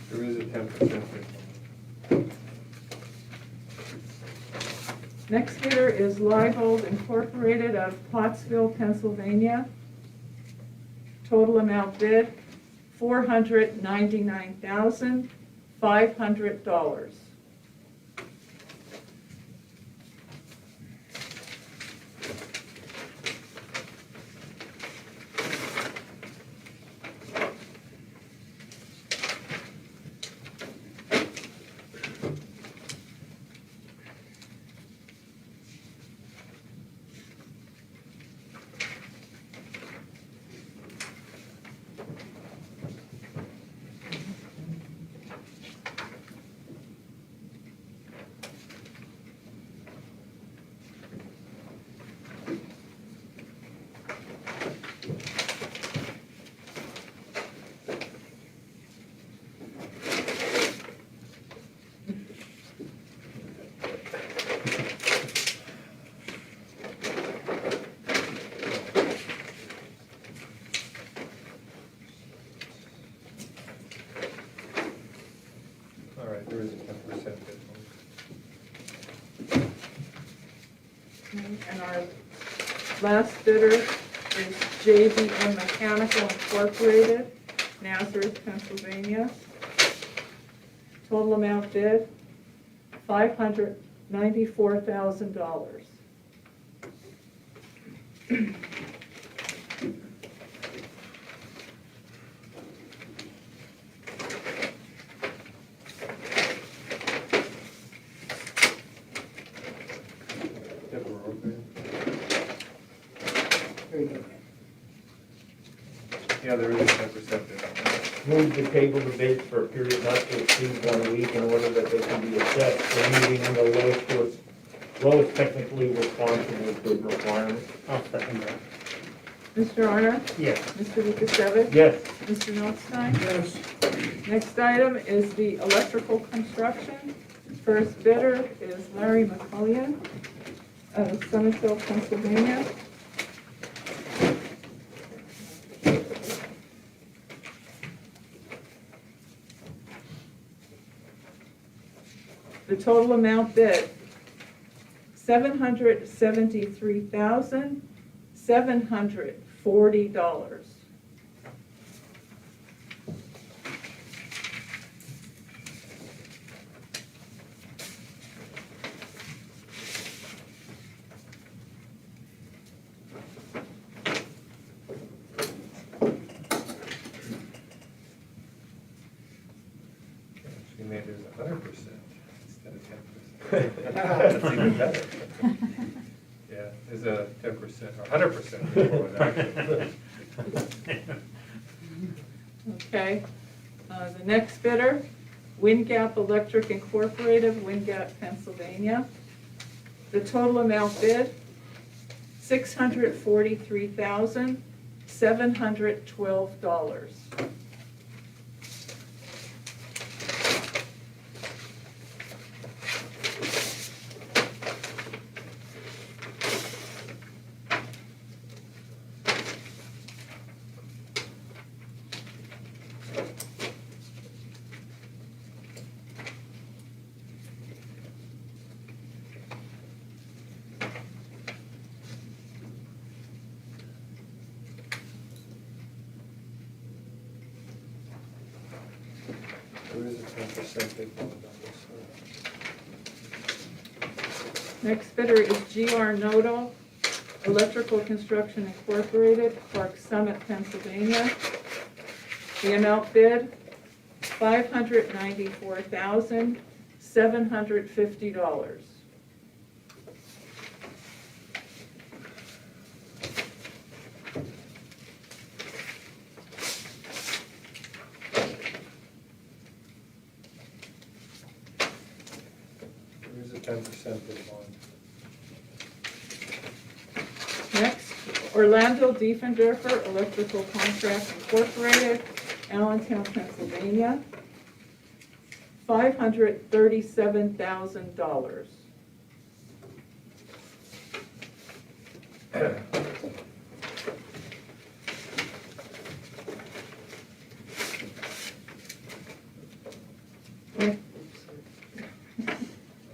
There is a 10% bid bonus. Next bidder is Leibold Incorporated out of Pottsville, Pennsylvania. Total amount bid, $499,500. All right, there is a 10% bid bonus. And our last bidder is JVM Mechanical Incorporated, Nazareth, Pennsylvania. Total amount bid, $594,000. Deborah, okay? very good. Yeah, there is a 10% bid bonus. Move the table the bids for a period not to exceed 1 week in order that they can be assessed for meeting the lowest lowest technically responsible bid requirement. I'll second that. Mr. Honor? Yes. Mr. Lukasevich? Yes. Mr. Notstein? Yes. Next item is the electrical construction. First bidder is Larry McCullion of Somerville, Pennsylvania. The total amount bid, $773,740. She made it 100% instead of 10%. That's even better. Yeah, there's a 10% or 100% before that. Okay, the next bidder, Wind Gap Electric Incorporated, Wind Gap, Pennsylvania. The total amount bid, $643,712. There is a 10% big one on this. Next bidder is GR Nodal Electrical Construction Incorporated, Clark Summit, Pennsylvania. The amount bid, $594,750. There is a 10% big one. Next, Orlando Diefendorfer Electrical Contract Incorporated, Allentown, Pennsylvania, $537,000.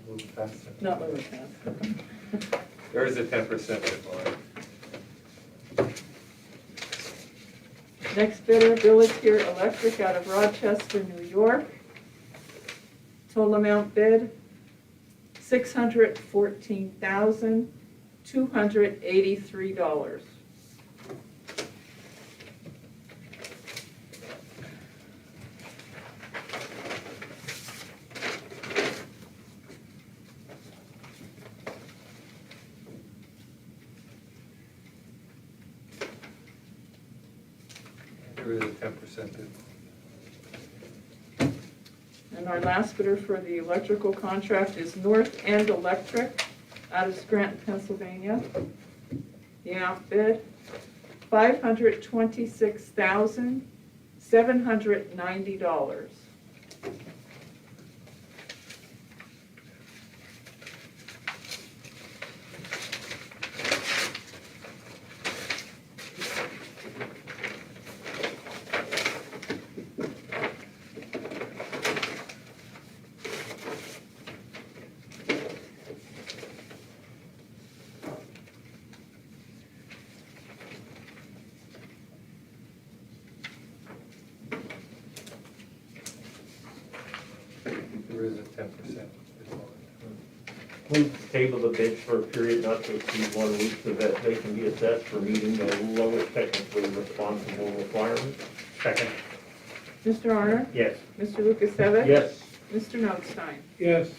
Move faster. Not moving fast. There is a 10% big one. Next bidder, Village Here Electric out of Rochester, New York. Total amount bid, $614,283. There is a 10% big one. And our last bidder for the electrical contract is North End Electric out of Scranton, Pennsylvania. The outbid, $526,790. There is a 10% big one. Move to table the bids for a period not to exceed 1 week so that they can be assessed for meeting the lowest technically responsible requirement. Second. Mr. Honor? Yes. Mr. Lukasevich? Yes. Mr. Notstein? Yes.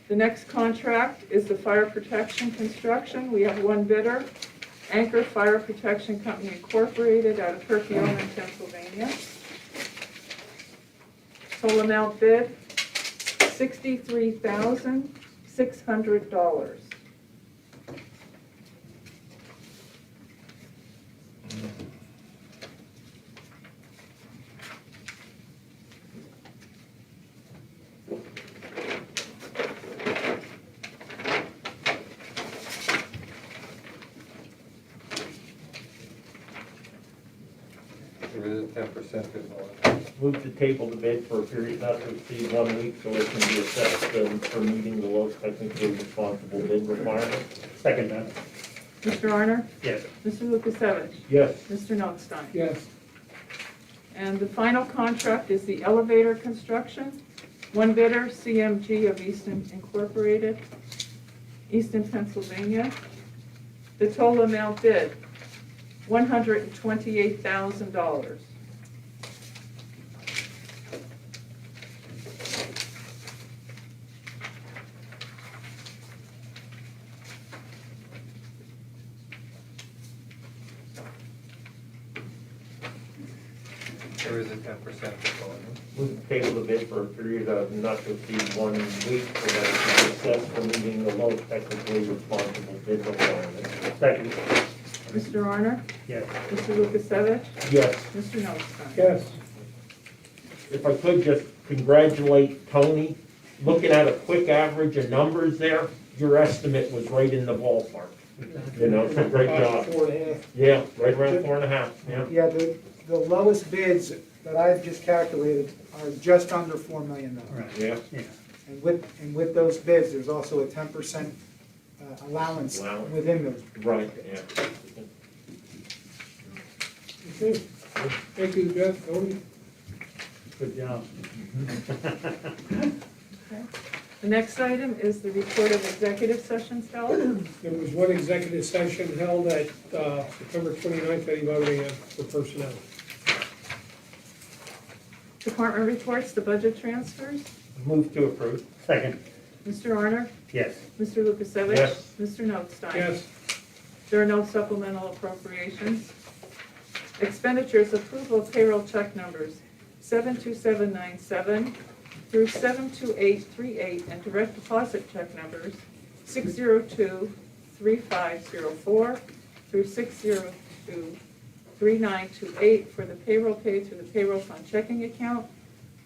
The next contract is the fire protection construction. We have one bidder, Anchor Fire Protection Company Incorporated out of Herkiona, Pennsylvania. Total amount bid, $63,750. $600. There is a 10% involved. Move to table the bid for a period not to exceed 1 week so it can be assessed for meeting the low technically responsible bid requirement. Second that. Mr. Arner? Yes. Mr. Lukasevich? Yes. Mr. Notstein? Yes. And the final contract is the elevator construction. One bidder, CMG of Easton Incorporated, Easton, Pennsylvania. The total amount bid, $128,000. There is a 10% involved. Move to table the bid for a period of not to exceed 1 week so that it can be assessed for meeting the low technically responsible bid requirement. Second. Mr. Arner? Yes. Mr. Lukasevich? Yes. Mr. Notstein? Yes. If I could just congratulate Tony, looking at a quick average of numbers there, your estimate was right in the ballpark. You know, it's a great job. 4.5. Yeah, right around 4.5, yeah. Yeah, the lowest bids that I've just calculated are just under $4 million. Right. Yeah. Yeah. And with those bids, there's also a 10% allowance Allowance. within those. Right, yeah. Okay. Thank you, Jeff, Tony. Good job. The next item is the report of executive sessions held. There was one executive session held at September 29th at 11 a.m. for personnel. Department reports, the budget transfers. Move to approve. Second. Mr. Arner? Yes. Mr. Lukasevich? Yes. Mr. Notstein? Yes. There are no supplemental appropriations. Expenditures, approval of payroll check numbers 72797 through 72838 and direct deposit check numbers 6023504 through 6023928 for the payroll paid through the payroll fund checking account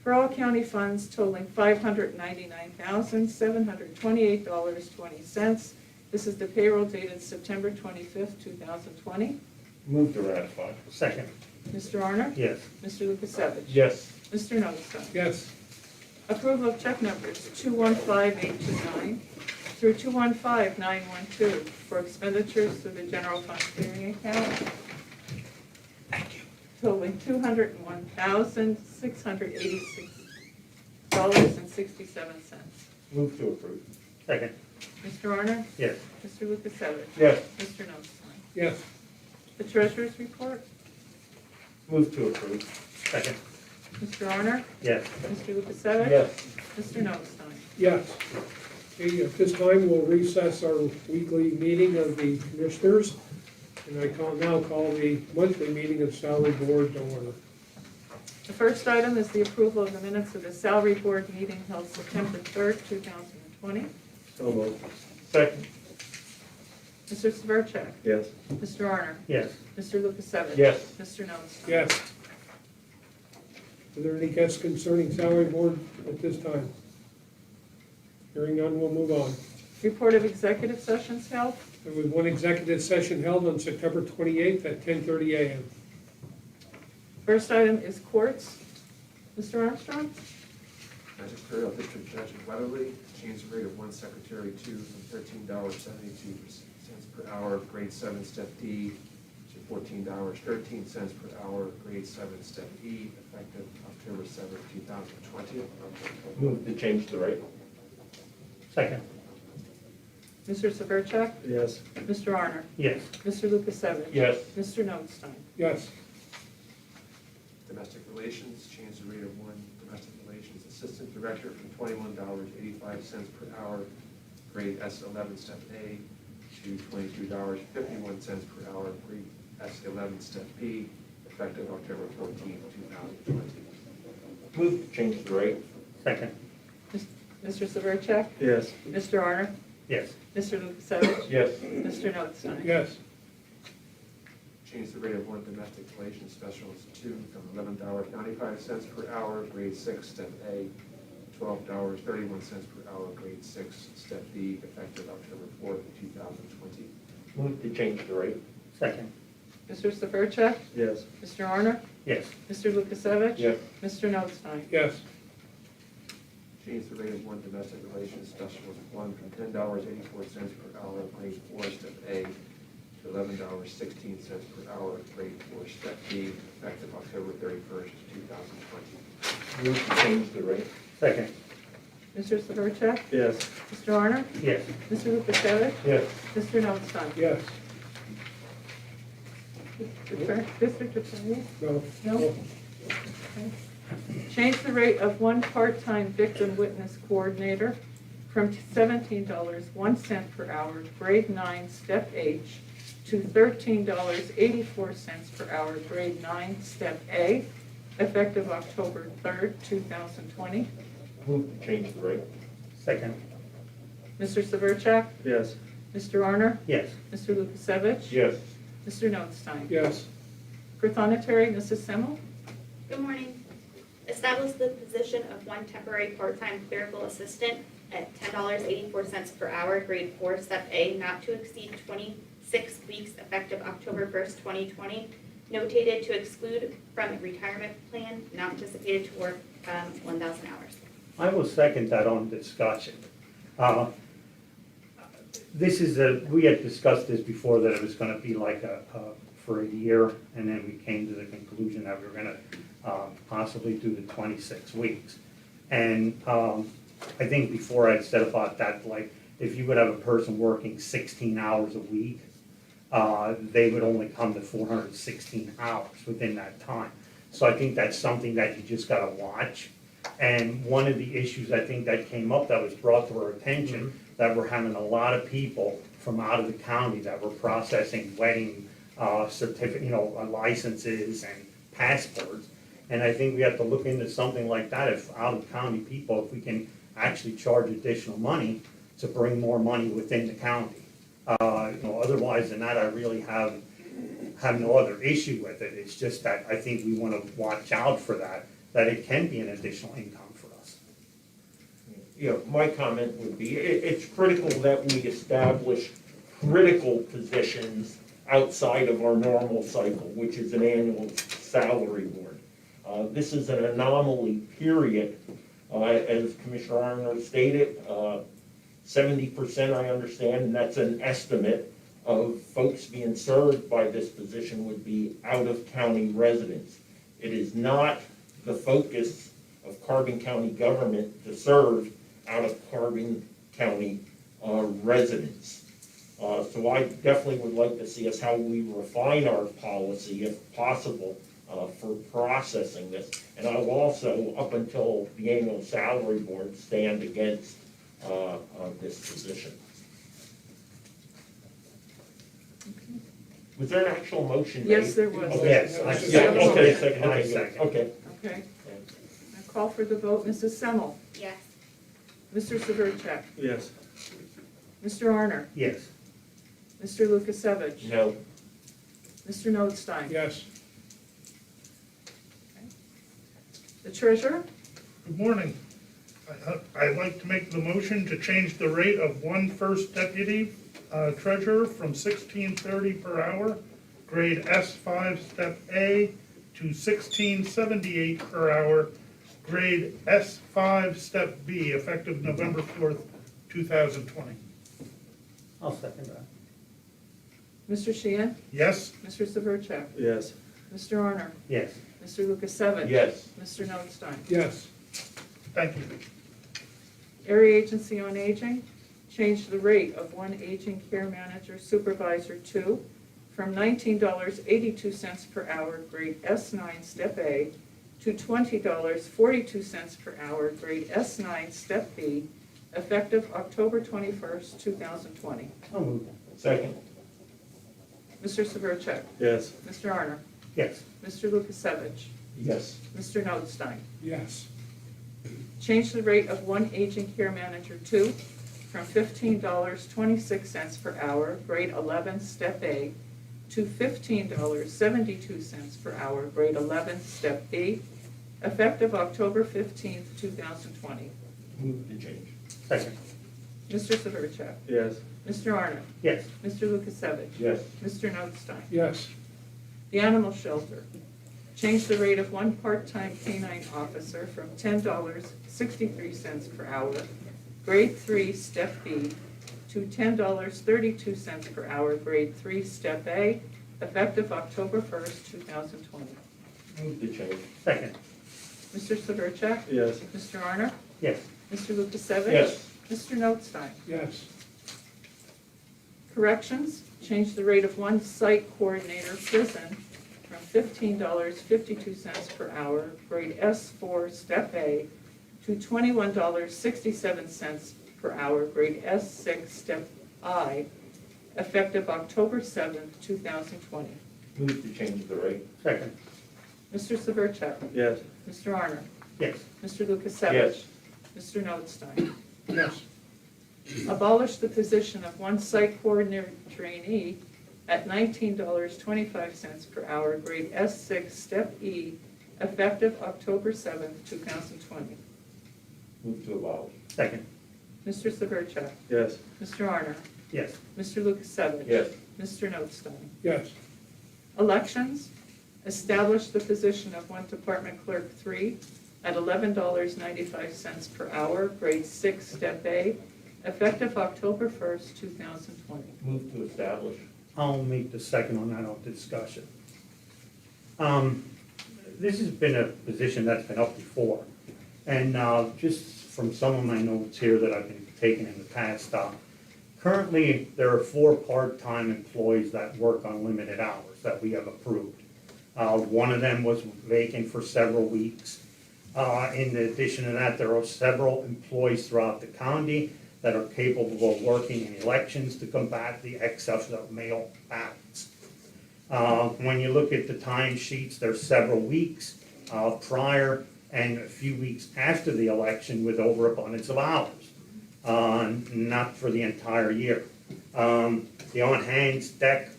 for all county funds totaling $599,728.20. This is the payroll dated September 25th, 2020. Move to ratify. Second. Mr. Arner? Yes. Mr. Lukasevich? Yes. Mr. Notestein? Yes. Approval of check numbers 215829 through 215912 for expenditures to the general fund clearing account. Thank you. Totaling $201,686.67. Move to approve. Second. Mr. Arner? Yes. Mr. Lukasevich? Yes. Mr. Notestein? Yes. The treasurer's report. Move to approve. Second. Mr. Arner? Yes. Mr. Lukasevich? Yes. Mr. Notestein? Yes. Okay, at this time, we'll recess our weekly meeting of the commissioners, and I now call the monthly meeting of salary board to order. The first item is the approval of the minutes of the salary board meeting held September 3rd, 2020. So moved. Second. Mr. Severcek? Yes. Mr. Arner? Yes. Mr. Lukasevich? Yes. Mr. Notstein? Yes. Are there any guests concerning salary board at this time? Hearing none, we'll move on. Report of executive sessions held. There was one executive session held on September 28th at 10:30 a.m. First item is courts. Mr. Armstrong? Magic Imperial District Judge in Weatherly, change the rate of one secretary two from $13.72 per hour, grade 7, step D, to $14.13 per hour, grade 7, step E, effective October 7th, 2020. Move to change the rate. Second. Mr. Severcek? Yes. Mr. Arner? Yes. Mr. Lukasevich? Yes. Mr. Notstein? Yes. Domestic Relations, change the rate of one Domestic Relations Assistant Director from $21.85 per hour, grade S11, step A, to $22.51 per hour, grade S11, step B, effective October 14th, 2020. Move to change the rate. Second. Mr. Severcek? Yes. Mr. Arner? Yes. Mr. Lukasevich? Yes. Mr. Notstein? Yes. Change the rate of one domestic relations specialist two from $11.95 per hour, grade 6, step A, $12.31 per hour, grade 6, step B, effective October 4th, 2020. Move to change the rate. Second. Mr. Severcek? Yes. Mr. Arner? Yes. Mr. Lukasevich? Yes. Mr. Notstein? Yes. Change the rate of one domestic relations specialist one from $10.84 per hour, grade 4, step A, to $11.16 per hour, grade 4, step B, effective October 31st, 2020. Move to change the rate. Second. Mr. Severcek? Yes. Mr. Arner? Yes. Mr. Lukasevich? Yes. Mr. Notstein? Yes. District Attorney? No. No? Okay. Change the rate of one part-time victim witness coordinator from $17.01 per hour, grade 9, step H, to $13.84 per hour, grade 9, step A, effective October 3rd, 2020. Move to change the rate. Second. Mr. Severcek? Yes. Mr. Arner? Yes. Mr. Lukasevich? Yes. Mr. Notstein? Yes. Prothonotary, Mrs. Semmel? Good morning. Establish the position of one temporary part-time clerical assistant at $10.84 per hour, grade 4, step A, not to exceed 26 weeks effective October 1st, 2020. Notated to exclude from retirement plan, not anticipated to work 1,000 hours. I will second that on discussion. This is we had discussed this before, that it was gonna be like for a year, and then we came to the conclusion that we were gonna possibly do the 26 weeks. And I think before I'd said about that, like, if you would have a person working 16 hours a week, they would only come to 416 hours within that time. So I think that's something that you just gotta watch. And one of the issues I think that came up that was brought to our attention, that we're having a lot of people from out of the county that were processing wedding certificate, licenses and passports. And I think we have to look into something like that, if out of county people, if we can actually charge additional money to bring more money within the county. Otherwise than that, I really have no other issue with it. It's just that I think we want to watch out for that it can be an additional income for us. My comment would be, it's critical that we establish critical positions outside of our normal cycle, which is an annual salary board. This is an anomaly, period. As Commissioner Arnold stated, 70%, I understand, and that's an estimate of folks being served by this position would be out-of-county residents. It is not the focus of Carbon County government to serve out-of-Carbon County residents. So I definitely would like to see us how we refine our policy, if possible, for processing this. And I will also, up until the annual salary board, stand against this position. Was there an actual motion made? Yes, there was. Okay. Yes, I Yeah, okay, second. okay, I good. second. Okay. Okay. I call for the vote. Mrs. Semmel? Yes. Mr. Severcek? Yes. Mr. Arner? Yes. Mr. Lukasevich? No. Mr. Notstein? Yes. The treasurer? Good morning. I'd like to make the motion to change the rate of one first deputy treasurer from $16.30 per hour, grade S5, step A, to $16.78 per hour, grade S5, step B, effective November 4th, 2020. I'll second that. Mr. Sheehan? Yes? Mr. Severcek? Yes. Mr. Arner? Yes. Mr. Lukasevich? Yes. Mr. Notstein? Yes. Thank you. Area Agency on Aging, change the rate of one aging care manager supervisor 2 from $19.82 per hour, grade S9, step A, to $20.42 per hour, grade S9, step B, effective October 21st, 2020. I'll move. Second. Mr. Severcek? Yes. Mr. Arner? Yes. Mr. Lukasevich? Yes. Mr. Notstein? Yes. Change the rate of one aging care manager 2 from $15.26 per hour, grade 11, step A, to $15.72 per hour, grade 11, step B, effective October 15th, 2020. Move the change. Second. Mr. Severcek? Yes. Mr. Arner? Yes. Mr. Lukasevich? Yes. Mr. Notstein? Yes. The animal shelter. Change the rate of one part-time canine officer from $10.63 per hour, grade 3, step B, to $10.32 per hour, grade 3, step A, effective October 1st, 2020. Move the change. Second. Mr. Severcek? Yes. Mr. Arner? Yes. Mr. Lukasevich? Yes. Mr. Notstein? Yes. Corrections, change the rate of one site coordinator prison from $15.52 per hour, grade S4, step A, to $21.67 per hour, grade S6, step I, effective October 7th, 2020. Move to change the rate. Second. Mr. Severcek? Yes. Mr. Arner? Yes. Mr. Lukasevich? Yes. Mr. Notstein? Yes. Abolish the position of one site coordinator trainee at $19.25 per hour, grade S6, step E, effective October 7th, 2020. Move to abolish. Second. Mr. Severcek? Yes. Mr. Arner? Yes. Mr. Lukasevich? Yes. Mr. Notstein? Yes. Elections, establish the position of one department clerk 3 at $11.95 per hour, grade 6, step A, effective October 1st, 2020. Move to establish. I'll make the second on that on the discussion. This has been a position that's been up before. And just from some of my notes here that I've been taking in the past, currently there are 4 part-time employees that work on limited hours that we have approved. One of them was vacant for several weeks. In addition to that, there are several employees throughout the county that are capable of working in elections to combat the excess of mail ballots. When you look at the timesheets, there's several weeks prior and a few weeks after the election with overabundance of hours, not for the entire year. The on-hands deck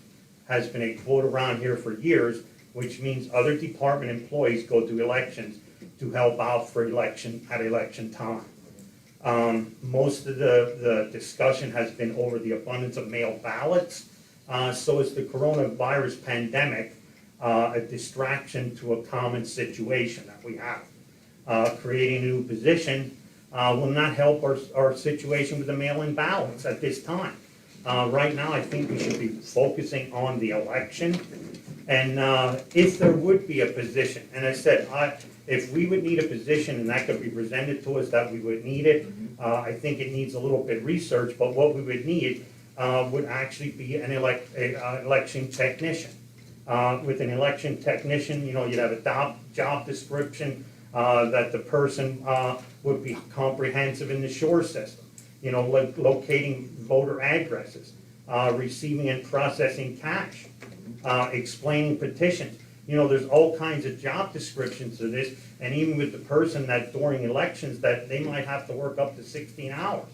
has been a quote around here for years, which means other department employees go to elections to help out for election at election time. Most of the discussion has been over the abundance of mail ballots. So is the coronavirus pandemic a distraction to a common situation that we have. Creating a new position will not help our situation with the mail-in ballots at this time. Right now, I think we should be focusing on the election. And if there would be a position, and I said, if we would need a position and that could be presented to us that we would need it, I think it needs a little bit of research, but what we would need would actually be an election technician. With an election technician, you know, you'd have a job description that the person would be comprehensive in the SURE system. You know, locating voter addresses, receiving and processing cash, explaining petitions. You know, there's all kinds of job descriptions to this, and even with the person that during elections that they might have to work up to 16 hours.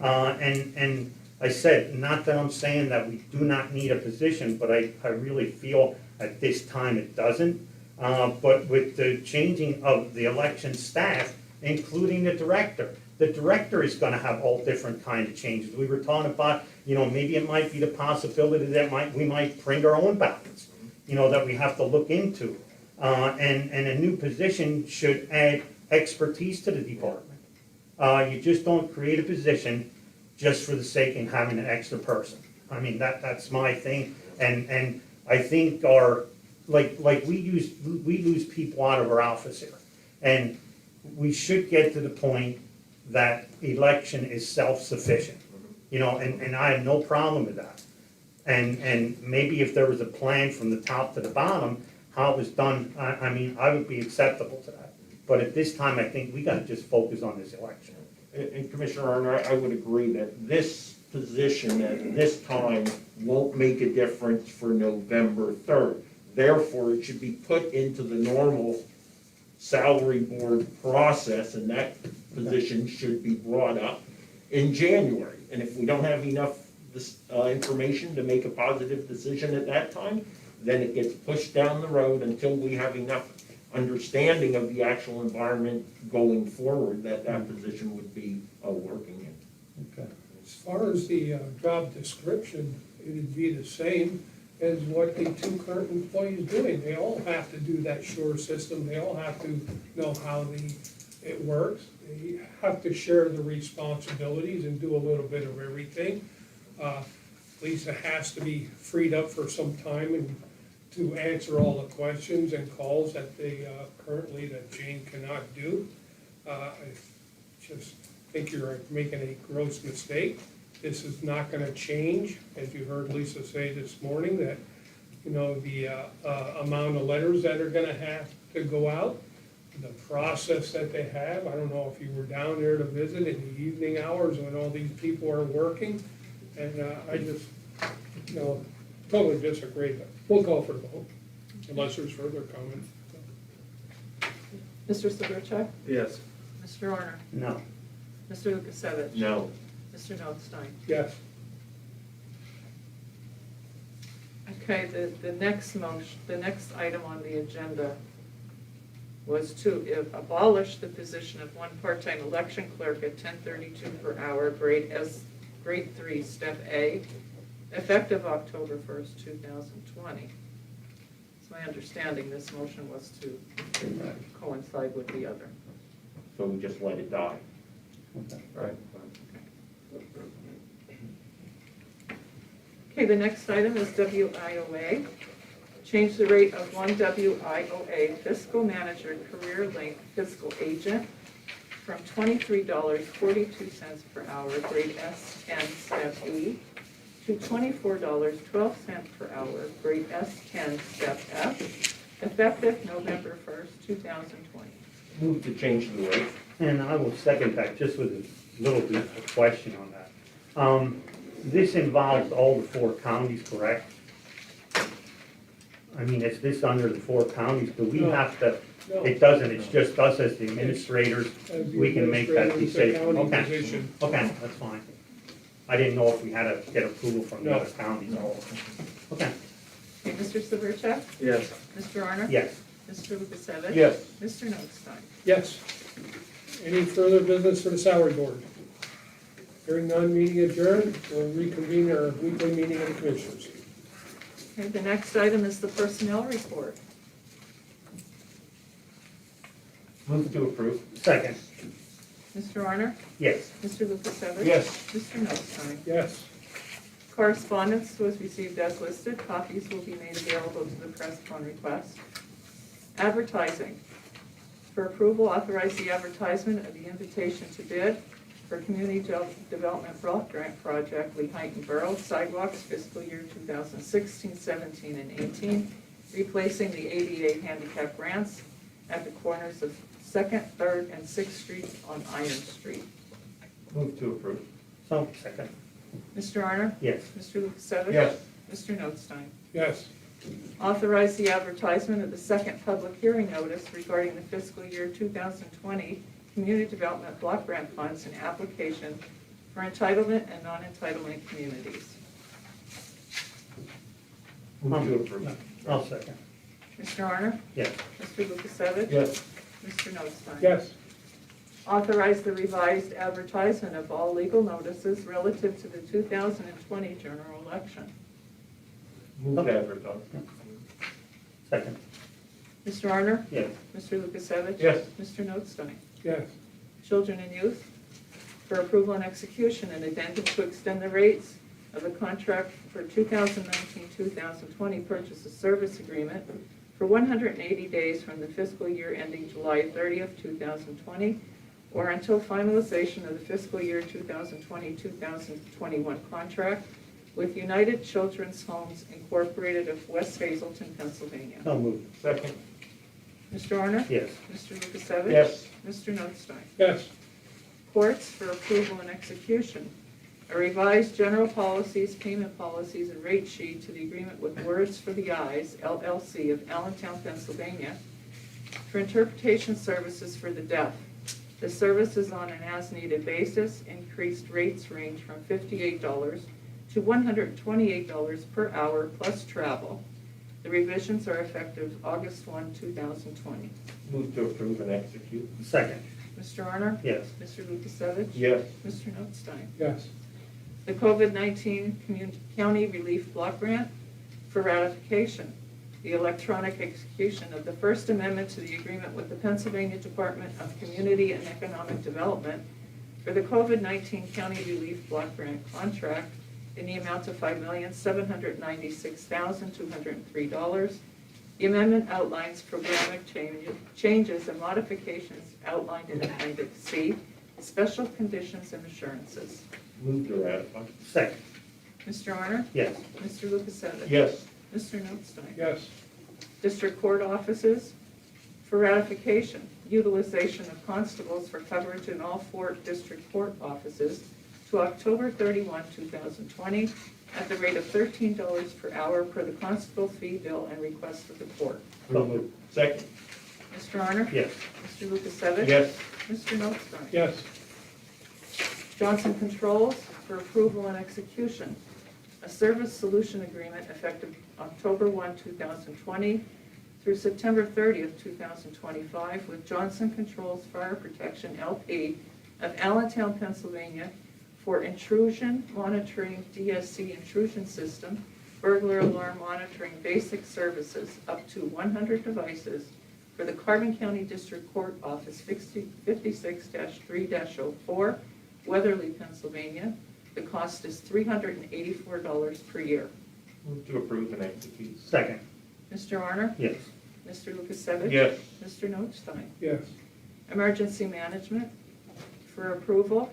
And I said, not that I'm saying that we do not need a position, but I really feel at this time it doesn't. But with the changing of the election staff, including the director is gonna have all different kind of changes. We were talking about, you know, maybe it might be the possibility that we might print our own ballots, you know, that we have to look into. And a new position should add expertise to the department. You just don't create a position just for the sake of having an extra person. I mean, that's my thing. And I think we lose people out of our office here. And we should get to the point that election is self-sufficient, you know, and I have no problem with that. And maybe if there was a plan from the top to the bottom, how it was done, I mean, I would be acceptable to that. But at this time, I think we gotta just focus on this election. And Commissioner Arner, I would agree that this position at this time won't make a difference for November 3rd. Therefore, it should be put into the normal salary board process, and that position should be brought up in January. And if we don't have enough information to make a positive decision at that time, then it gets pushed down the road until we have enough understanding of the actual environment going forward that position would be working in. Okay. As far as the job description, it would be the same as what the two current employees doing. They all have to do that SURE system. They all have to know how it works. They have to share the responsibilities and do a little bit of everything. Lisa has to be freed up for some time and to answer all the questions and calls that they currently, that Jane cannot do. I just think you're making a gross mistake. This is not gonna change, as you heard Lisa say this morning, that, you know, the amount of letters that are gonna have to go out, the process that they have. I don't know if you were down there to visit in the evening hours when all these people are working. And I just, you know, totally disagree, but we'll call for the vote, unless there's further comment. Mr. Severcek? Yes. Mr. Honor? No. Mr. Lukasevich? No. Mr. Notstein? Yes. Okay, the next motion, the next item on the agenda was to abolish the position of one part-time election clerk at $10.32 per hour, grade 3, step A, effective October 1st, 2020. It's my understanding this motion was to coincide with the other. So we just let it die. Right. Okay, the next item is WIOA. Change the rate of one WIOA fiscal manager career link fiscal agent from $23.42 per hour, grade S10, step E, to $24.12 per hour, grade S10, step F, effective November 1st, 2020. Move to change the rate. And I will second that, just with a little bit of a question on that. This involves all the 4 counties, correct? I mean, is this under the 4 counties? Do we No. have to? No. It doesn't, it's just us as the administrators, As the we can make that administrator, it's a decision. county Okay, position. okay, that's fine. I didn't know if we had to get approval from the No. other counties. Okay, Okay, Mr. Severcek? Yes. Mr. Arner? yes. Mr. Lukasevich? Yes. Mr. Notstein? Yes. Any further business for the salary board? Hearing none, meeting adjourned. We'll reconvene our weekly meeting of the commissioners. Okay, the next item is the personnel report. Move to approve. Second, Mr. Arner? yes. Mr. Lukasevich? Yes. Mr. Notstein? Yes. Correspondence was received as listed. Copies will be made available to the press upon request. Advertising. For approval, authorize the advertisement of the invitation to bid for Community Development Block Grant Project, Lehighton Borough Sidewalks, fiscal year 2016, 17, and 18, replacing the ADA handicap ramps at the corners of 2nd, 3rd, and 6th Street on Iron Street. Move to approve. So, second, Mr. Arner? yes. Mr. Lukasevich? Yes. Mr. Notstein? Yes. Authorize the advertisement of the second public hearing notice regarding the fiscal year 2020 Community Development Block Grant Funds and application for entitlement and non-entitlement communities. Move to approve. I'll second, Mr. Arner? yes. Mr. Lukasevich? Yes. Mr. Notstein? Yes. Authorize the revised advertisement of all legal notices relative to the 2020 general election. Move to advertise. Second, Mr. Arner? yes. Mr. Lukasevich? Yes. Mr. Notstein? Yes. Children and Youth, for approval and execution, an addendum to extend the rates of the contract for 2019-2020 purchase of service agreement for 180 days from the fiscal year ending July 30th, 2020, or until finalization of the fiscal year 2020-2021 contract with United Children's Homes Incorporated of West Hazelton, Pennsylvania. So moved, Second. Mr. Arner? yes. Mr. Lukasevich? Yes. Mr. Notstein? Yes. Courts for approval and execution. A revised general policies, payment policies, and rate sheet to the agreement with Words for the Eyes, LLC of Allentown, Pennsylvania, for interpretation services for the deaf. The service is on an as-needed basis. Increased rates range from $58 to $128 per hour plus travel. The revisions are effective August 1, 2020. Move to approve and execute. Second. Mr. Arner? Yes. Mr. Lukasevich? Yes. Mr. Notstein? Yes. The COVID-19 County Relief Block Grant for ratification. The electronic execution of the First Amendment to the agreement with the Pennsylvania Department of Community and Economic Development for the COVID-19 County Relief Block Grant contract in the amount of $5,796,203. The amendment outlines programmatic changes and modifications outlined in Appendix C, special conditions and assurances. Move to ratify. Second. Mr. Arner? Yes. Mr. Lukasevich? Yes. Mr. Notstein? Yes. District Court offices for ratification. Utilization of constables for coverage in all 4 district court offices to October 31, 2020, at the rate of $13 per hour per the constable fee bill and request of the court. So moved. Second. Mr. Arner? Yes. Mr. Lukasevich? Yes. Mr. Notstein? Yes. Johnson Controls for approval and execution. A service solution agreement effective October 1, 2020 through September 30th, 2025 with Johnson Controls Fire Protection LP of Allentown, Pennsylvania for intrusion monitoring DSC intrusion system, burglar alarm monitoring basic services up to 100 devices for the Carbon County District Court Office 56-3-04, Weatherly, Pennsylvania. The cost is $384 per year. Move to approve and execute. Second. Mr. Arner? Yes. Mr. Lukasevich? Yes. Mr. Notstein? Yes. Emergency management for approval.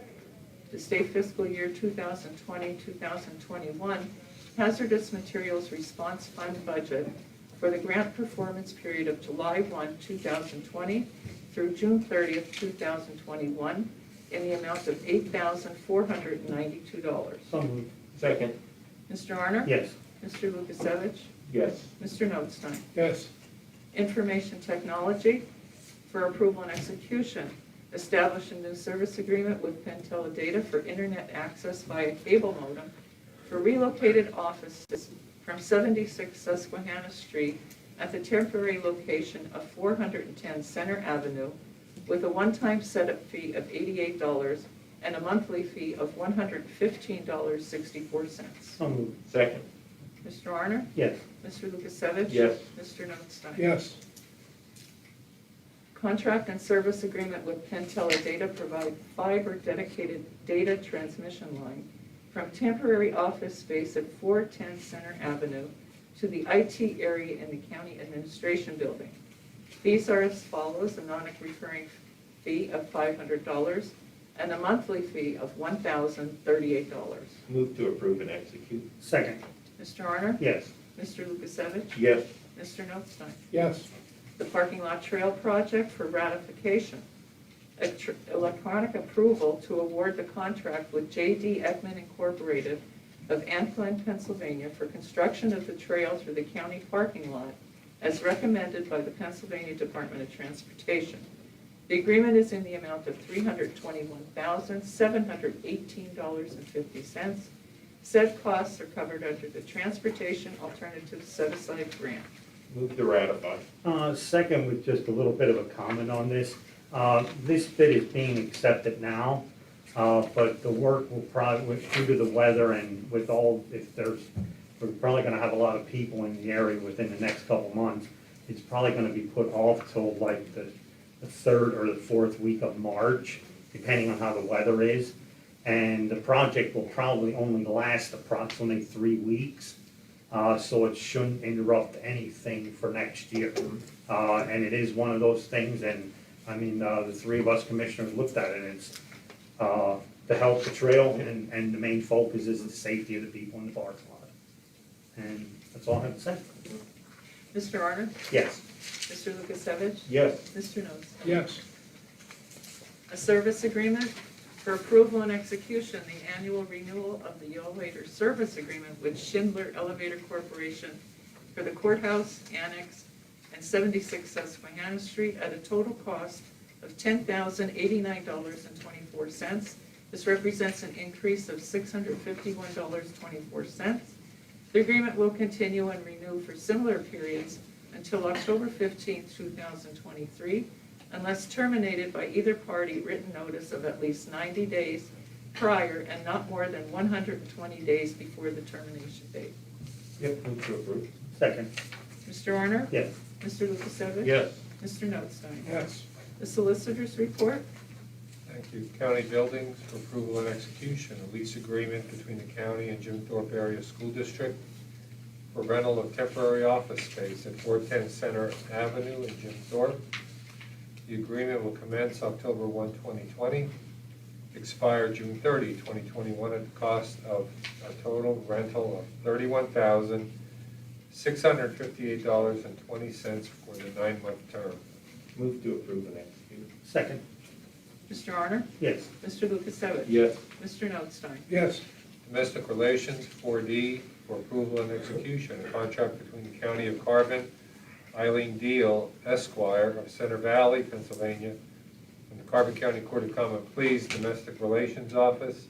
The state fiscal year 2020-2021 hazardous materials response fund budget for the grant performance period of July 1, 2020 through June 30th, 2021 in the amount of $8,492. So moved. Second. Mr. Arner? Yes. Mr. Lukasevich? Yes. Mr. Notstein? Yes. Information technology for approval and execution. Establish a new service agreement with Penteledata for internet access via cable modem for relocated offices from 76 Susquehanna Street at the temporary location of 410 Center Avenue with a one-time setup fee of $88 and a monthly fee of $115.64. So moved. Second. Mr. Arner? Yes. Mr. Lukasevich? Yes. Mr. Notstein? Yes. Contract and service agreement with Penteledata provide fiber dedicated data transmission line from temporary office space at 410 Center Avenue to the IT area in the county administration building. Fees are as follows: a non-recurring fee of $500 and a monthly fee of $1,038. Move to approve and execute. Second. Mr. Arner? Yes. Mr. Lukasevich? Yes. Mr. Notstein? Yes. The parking lot trail project for ratification. Electronic approval to award the contract with J.D. Ekman Incorporated of Anklen, Pennsylvania for construction of the trail through the county parking lot as recommended by the Pennsylvania Department of Transportation. The agreement is in the amount of $321,718.50. Said costs are covered under the Transportation Alternative Set-Aside Grant. Move to ratify. Second, with just a little bit of a comment on this. This bid is being accepted now, but the work will probably, due to the weather and with all, we're probably gonna have a lot of people in the area within the next couple months. It's probably gonna be put off till like the 3rd or the 4th week of March, depending on how the weather is. And the project will probably only last approximately 3 weeks. So it shouldn't interrupt anything for next year. And it is one of those things, and I mean, the 3 of us commissioners looked at it, and it's to help the trail, and the main focus is the safety of the people in the parking lot. And that's all I have to say. Mr. Arner? Yes. Mr. Lukasevich? Yes. Mr. Knowles? Yes. A service agreement for approval and execution, the annual renewal of the elevator service agreement with Schindler Elevator Corporation for the courthouse, annex, and 76 Susquehanna Street at a total cost of $10,089.24. This represents an increase of $651.24. The agreement will continue and renew for similar periods until October 15, 2023, unless terminated by either party written notice of at least 90 days prior and not more than 120 days before the termination date. Yep, move to approve. Second. Mr. Honor? Yes. Mr. Lukasevich? Yes. Mr. Notstein? Yes. The solicitor's report? Thank you. County Buildings for approval and execution, a lease agreement between the county and Jim Thorpe Area School District for rental of temporary office space at 410 Center Avenue in Jim Thorpe. The agreement will commence October 1, 2020, expire June 30, 2021 at the cost of a total rental of $31,658.20 for the 9-month term. Move to approve and execute. Second. Mr. Honor? Yes. Mr. Lukasevich? Yes. Mr. Notstein? Yes. Domestic Relations, 4D, for approval and execution, a contract between the County of Carbon, Eileen Deal, Esquire of Center Valley, Pennsylvania, and the Carbon County Court of Common Pleas Domestic Relations Office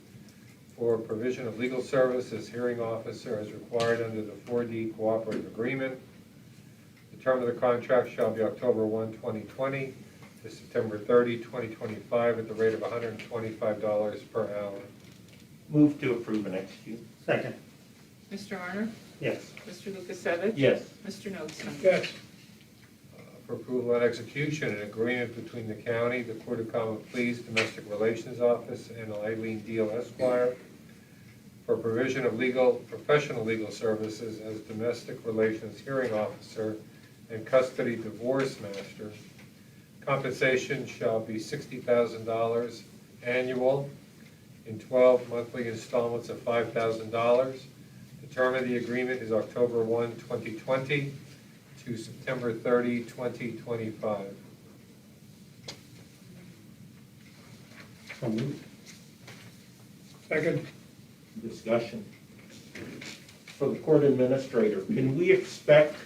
for provision of legal services hearing officer as required under the 4D Cooperative Agreement. The term of the contract shall be October 1, 2020 to September 30, 2025 at the rate of $125 per hour. Move to approve and execute. Second. Mr. Honor? Yes. Mr. Lukasevich? Yes. Mr. Notstein? Yes. For approval and execution, an agreement between the county, the Court of Common Pleas Domestic Relations Office, and Eileen Deal Esquire for provision of professional legal services as domestic relations hearing officer and custody divorce master. Compensation shall be $60,000 annual in 12 monthly installments of $5,000. The term of the agreement is October 1, 2020 to September 30, 2025. So moved. Second. Discussion. For the court administrator, can we expect,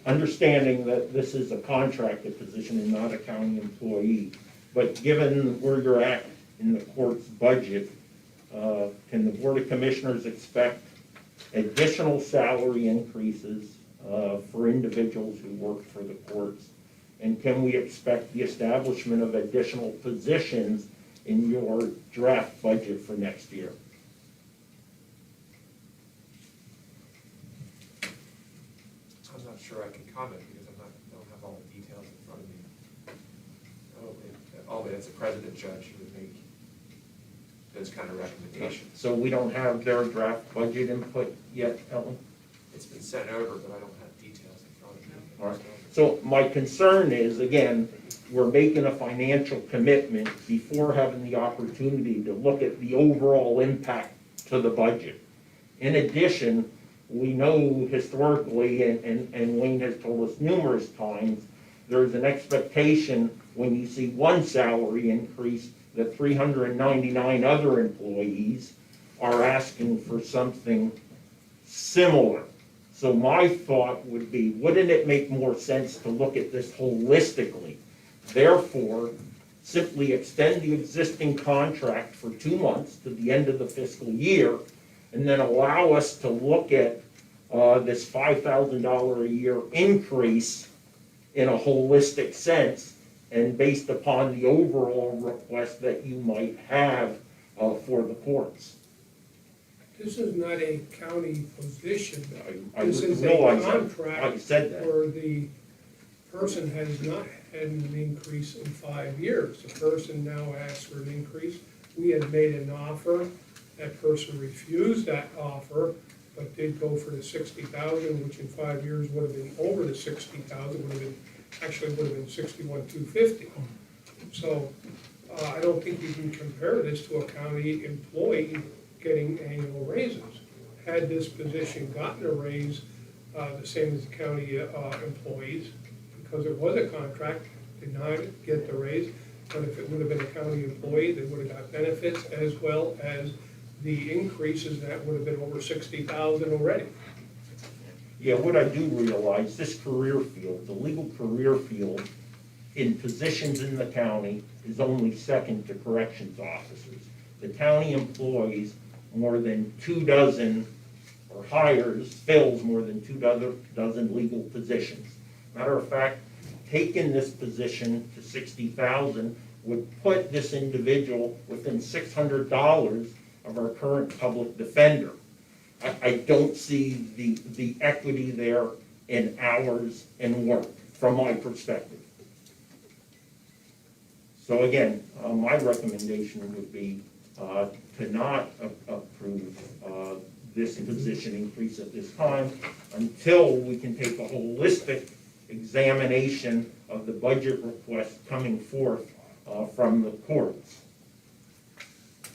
understanding that this is a contracted position and not a county employee, but given where you're at in the court's budget, can the Board of Commissioners expect additional salary increases for individuals who work for the courts? And can we expect the establishment of additional positions in your draft budget for next year? I'm not sure I can comment because don't have all the details in front of me. It's a president judge who would make those kind of recommendations. So we don't have their draft budget input yet, Ellen? It's been sent over, but I don't have details in front of me. All right. So my concern is, again, we're making a financial commitment before having the opportunity to look at the overall impact to the budget. In addition, we know historically, and Wayne has told us numerous times, there's an expectation when you see one salary increase that 399 other employees are asking for something similar. So my thought would be, wouldn't it make more sense to look at this holistically? Therefore, simply extend the existing contract for 2 months to the end of the fiscal year, and then allow us to look at this $5,000 a year increase in a holistic sense, and based upon the overall request that you might have for the courts. This is not a county position. I This is a realize that. contract I said that. where the person has not had an increase in 5 years. The person now asks for an increase. We had made an offer. That person refused that offer, but did go for the $60,000, which in 5 years would have been over the $60,000, would have been 61,250. So I don't think you can compare this to a county employee getting annual raises. Had this position gotten a raise, the same as the county employees, because it was a contract, did not get the raise, but if it would have been a county employee, they would have got benefits as well as the increases, that would have been over $60,000 already. Yeah, what I do realize, this career field, the legal career field, in positions in the county, is only second to corrections officers. The county employs more than 24, or fills more than 24 legal positions. Matter of fact, taking this position to 60,000 would put this individual within $600 of our current public defender. I don't see the equity there in hours and work, from my perspective. So again, my recommendation would be to not approve this position increase at this time until we can take a holistic examination of the budget request coming forth from the courts.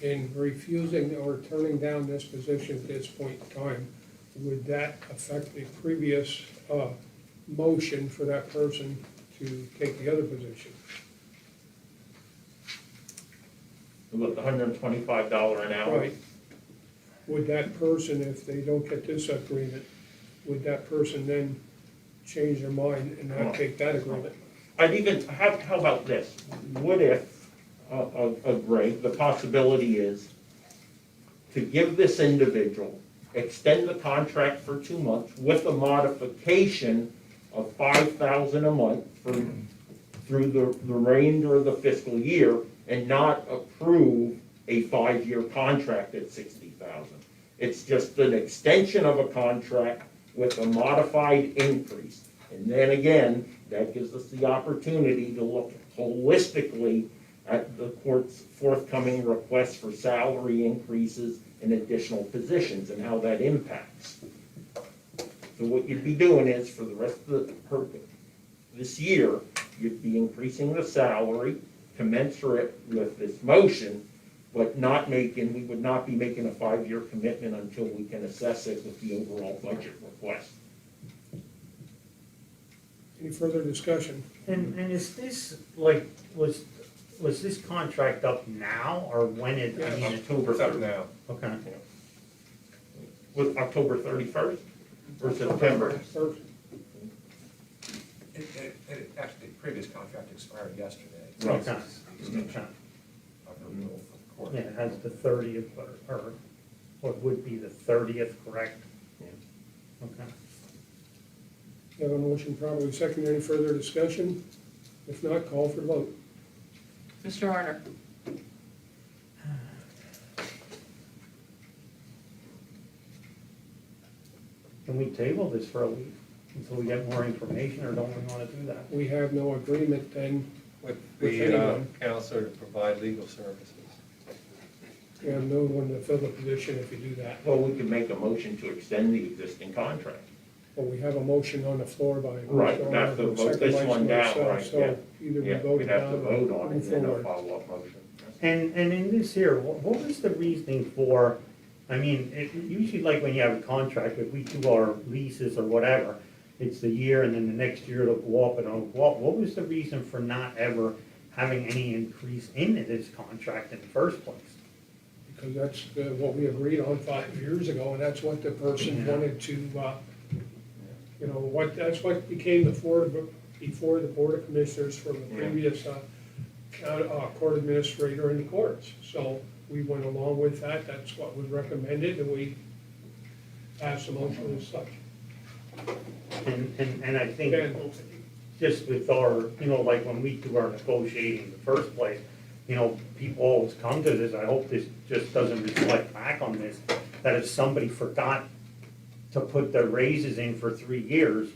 In refusing or turning down this position at this point in time, would that affect the previous motion for that person to take the other position? With the $125 an hour. Right. Would that person, if they don't get this agreement, would that person then change their mind and not take that agreement? I'd even, how about this? What if, Greg, the possibility is to give this individual, extend the contract for 2 months with a modification of $5,000 a month through the remainder of the fiscal year, and not approve a 5-year contract at $60,000. It's just an extension of a contract with a modified increase. And then again, that gives us the opportunity to look holistically at the court's forthcoming requests for salary increases and additional positions and how that impacts. So what you'd be doing is, for the rest of this year, you'd be increasing the salary commensurate with this motion, but we would not be making a 5-year commitment until we can assess it with the overall budget request. Any further discussion? And is this, like, was this contract up now, or when it, I mean, October 3rd. now. Okay. Was October 31st or September? Actually, the previous contract expired yesterday. Right. Okay. He's going to renewal from the court. Yeah, it has the 30th, or what would be the 30th, correct? Yeah. Okay. You have a motion, probably second. Any further discussion? If not, call for the vote. Mr. Arner? Can we table this for a week until we get more information, or don't we want to do that? We have no agreement then With with the anyone. counselor to provide legal services. We have no one to fill the position if you do that. Well, we could make a motion to extend the existing contract. But we have a motion on the floor by. Right, Mr. that's the Arnold, vote second this by one down, myself. right, So yeah. either we Yeah, vote we'd it have to down vote or on it move and then a forward. follow-up motion. And in this here, what was the reasoning for, I mean, usually like when you have a contract, if we do our leases or whatever, it's the year and then the next year it'll go up and it'll go up. What was the reason for not ever having any increase in this contract in the first place? Because that's what we agreed on 5 years ago, and that's what the person wanted to, that's what became before the Board of Commissioners from the previous court administrator in the courts. So we went along with that, that's what was recommended, and we passed the motion as such. And I think Ben. just with our, like when we do our negotiating in the first place, people always come to this, I hope this just doesn't reflect back on this, that if somebody forgot to put their raises in for 3 years,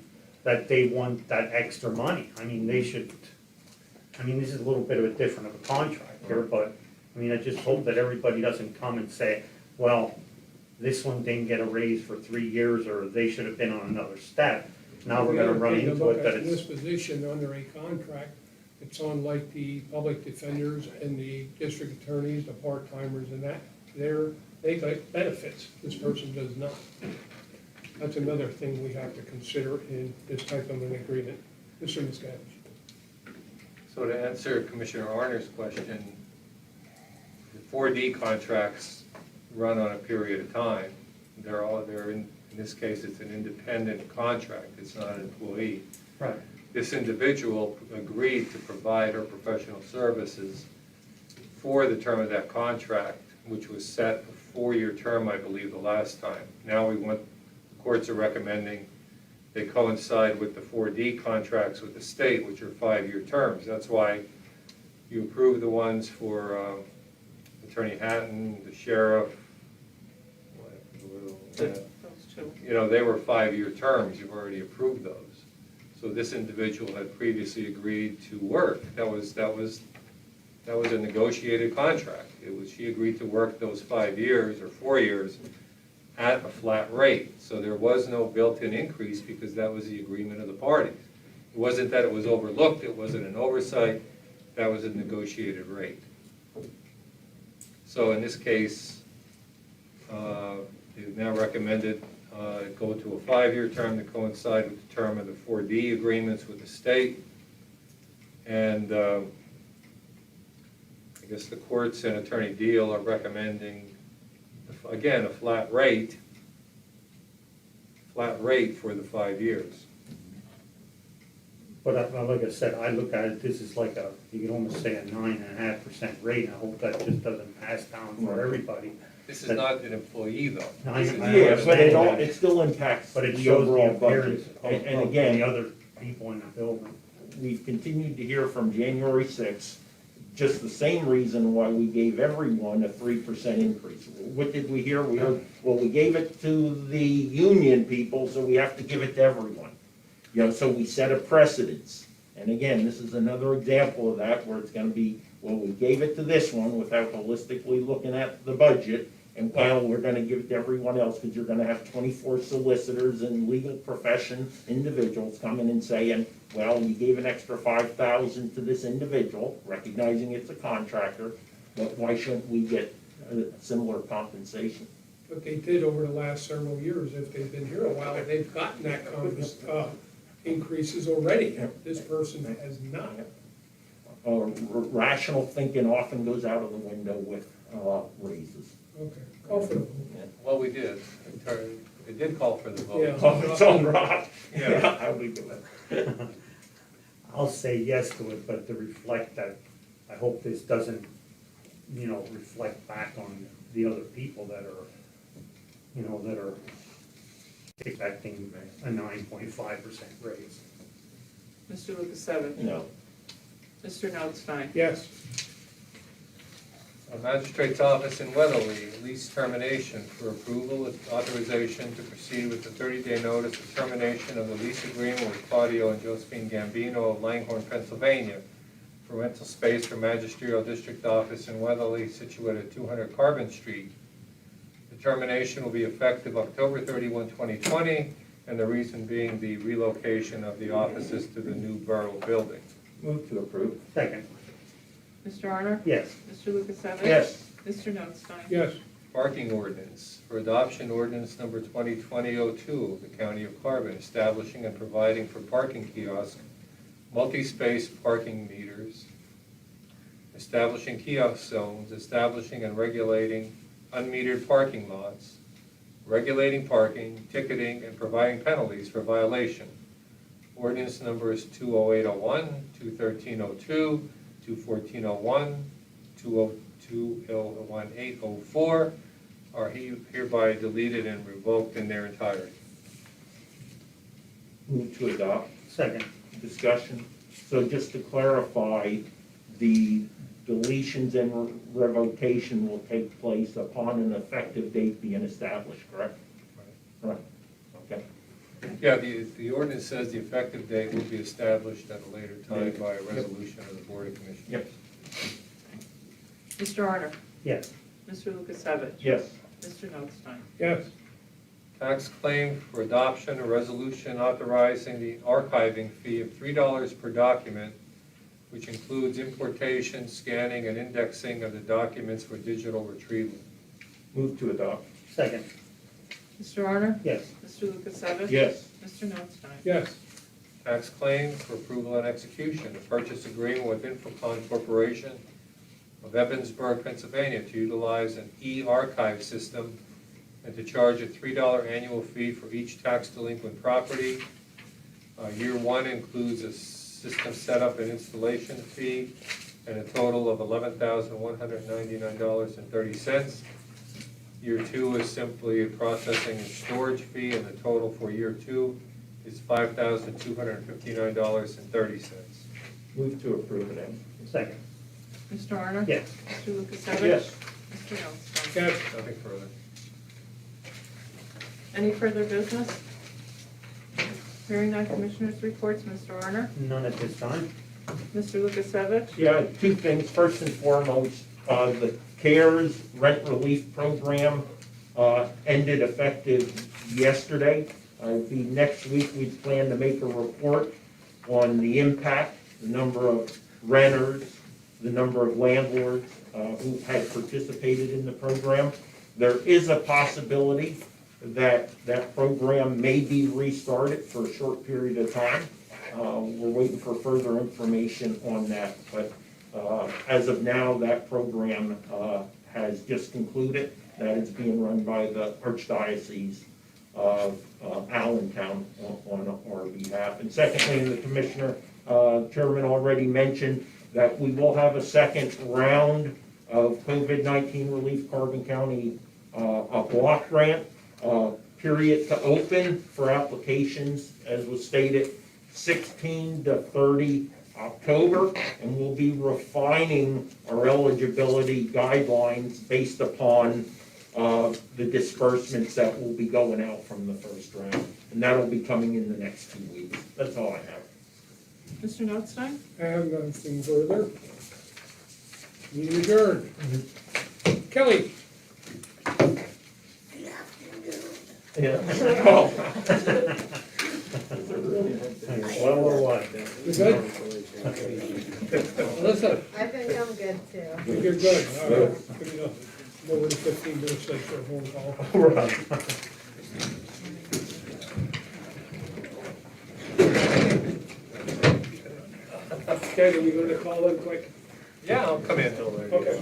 that they want that extra money. I mean, this is a little bit of a different of a contract here, but, I just hope that everybody doesn't come and say, well, this one didn't get a raise for 3 years, or they should have been on another step. Now we're gonna run into it that In this it's, position, under a contract, it's on like the public defenders and the district attorneys, the part-timers and that, they get benefits, this person does not. That's another thing we have to consider in this type of an agreement. Mr. Miscavige. So to answer Commissioner Arner's question, the 4D contracts run on a period of time. They're in In this case, it's an independent contract, it's not an employee. Right. This individual agreed to provide her professional services for the term of that contract, which was set a 4-year term, I believe, the last time. Now the courts are recommending they coincide with the 4D contracts with the state, which are 5-year terms. That's why you approve the ones for Attorney Hatton, the sheriff. Those two. You know, they were 5-year terms, you've already approved those. So this individual had previously agreed to work. That was a negotiated contract. She agreed to work those 5 years or 4 years at a flat rate. So there was no built-in increase because that was the agreement of the parties. It wasn't that it was overlooked, it wasn't an oversight, that was a negotiated rate. So in this case, they've now recommended go to a 5-year term to coincide with the term of the 4D agreements with the state. And I guess the courts and Attorney Deal are recommending, again, a flat rate for the 5 years. But like I said, I look at it, this is like you can almost say a 9.5% rate. I hope that just doesn't pass down for everybody. This is not an employee, though. Yeah, but it still impacts But it the shows the overall budget. appearance And of again, the other people in the building. we've continued to hear from January 6th, just the same reason why we gave everyone a 3% increase. What did we hear? We heard, well, we gave it to the union people, so we have to give it to everyone. You know, so we set a precedence. And again, this is another example of that, where it's gonna be, well, we gave it to this one without holistically looking at the budget, and now we're gonna give it to everyone else, because you're gonna have 24 solicitors and legal profession individuals coming and saying, well, you gave an extra $5,000 to this individual, recognizing it's a contractor, but why shouldn't we get a similar compensation? But they did over the last several years, if they've been here a while, they've gotten that kind of increases already. This person has not. Rational thinking often goes out of the window with raises. Okay, call for the vote. Well, we did. It did call for the vote. Yeah. Oh, it's on Rob. Yeah. How we do it? I'll say yes to it, but to reflect that, I hope this doesn't, reflect back on the other people that are, that are expecting a 9.5% raise. Mr. Lukasevich? No. Mr. Notstein? Yes. Magistrate's Office in Weatherly, lease termination for approval with authorization to proceed with the 30-day notice of termination of the lease agreement with Claudio and Josephine Gambino of Langhorne, Pennsylvania, for rental space for Magisterial District Office in Weatherly, situated at 200 Carbon Street. The termination will be effective October 31, 2020, and the reason being the relocation of the offices to the new borough building. Move to approve. Second. Mr. Honor? Yes. Mr. Lukasevich? Yes. Mr. Notstein? Yes. Parking ordinance, for adoption ordinance number 2020-02 of the County of Carbon, establishing and providing for parking kiosks, multi-space parking meters, establishing kiosk zones, establishing and regulating unmetered parking lots, regulating parking, ticketing, and providing penalties for violation. Ordinance numbers 20801, 21302, 21401, 2021804 are hereby deleted and revoked in their entirety. Move to adopt. Second. Discussion. So just to clarify, the deletions and revocation will take place upon an effective date being established, correct? Right. Okay. Yeah, the ordinance says the effective date will be established at a later time by a resolution of the Board of Commissioners. Yep. Mr. Honor? Yes. Mr. Lukasevich? Yes. Mr. Notstein? Yes. Tax claim for adoption, a resolution authorizing the archiving fee of $3 per document, which includes importation, scanning, and indexing of the documents for digital retrieval. Move to adopt. Second. Mr. Honor? Yes. Mr. Lukasevich? Yes. Mr. Notstein? Yes. Tax claim for approval and execution, a purchase agreement with Infocon Corporation of Evansburg, Pennsylvania, to utilize an e-archive system and to charge a $3 annual fee for each tax delinquent property. Year one includes a system setup and installation fee and a total of $11,199.30. Year two is simply a processing and storage fee, and the total for year two is $5,259.30. Move to approve it. Second. Mr. Arner? Yes. Mr. Lukasevich? Yes. Mr. Notstein? Yes. Nothing further. Any further business? Hearing none, commissioners' reports, Mr. Arner? None at this time. Mr. Lukasevich? Yeah, two things. First and foremost, the CARES rent relief program ended effective yesterday. The next week, we plan to make a report on the impact, the number of renters, the number of landlords who had participated in the program. There is a possibility that that program may be restarted for a short period of time. We're waiting for further information on that, but as of now, that program has just concluded. That is being run by the Archdiocese of Allentown on our behalf. And secondly, the Commissioner Chairman already mentioned that we will have a second round of COVID-19 relief Carbon County, a block grant, period to open for applications, as was stated, 16 to 30 October, and we'll be refining our eligibility guidelines based upon the disbursements that will be going out from the first round. And that'll be coming in the next 2 weeks. That's all I have. Mr. Notstein? I have nothing further. Meeting adjourned. Kelly? Yeah. Well, what? You good? Melissa? I think I'm good too. You're good. All right. Good enough. More than 15 minutes late for a phone call. Ted, are we going to call in quick? Yeah, I'll come in. Okay.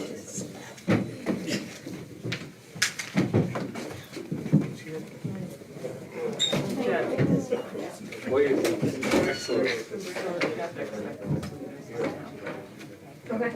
Excellent.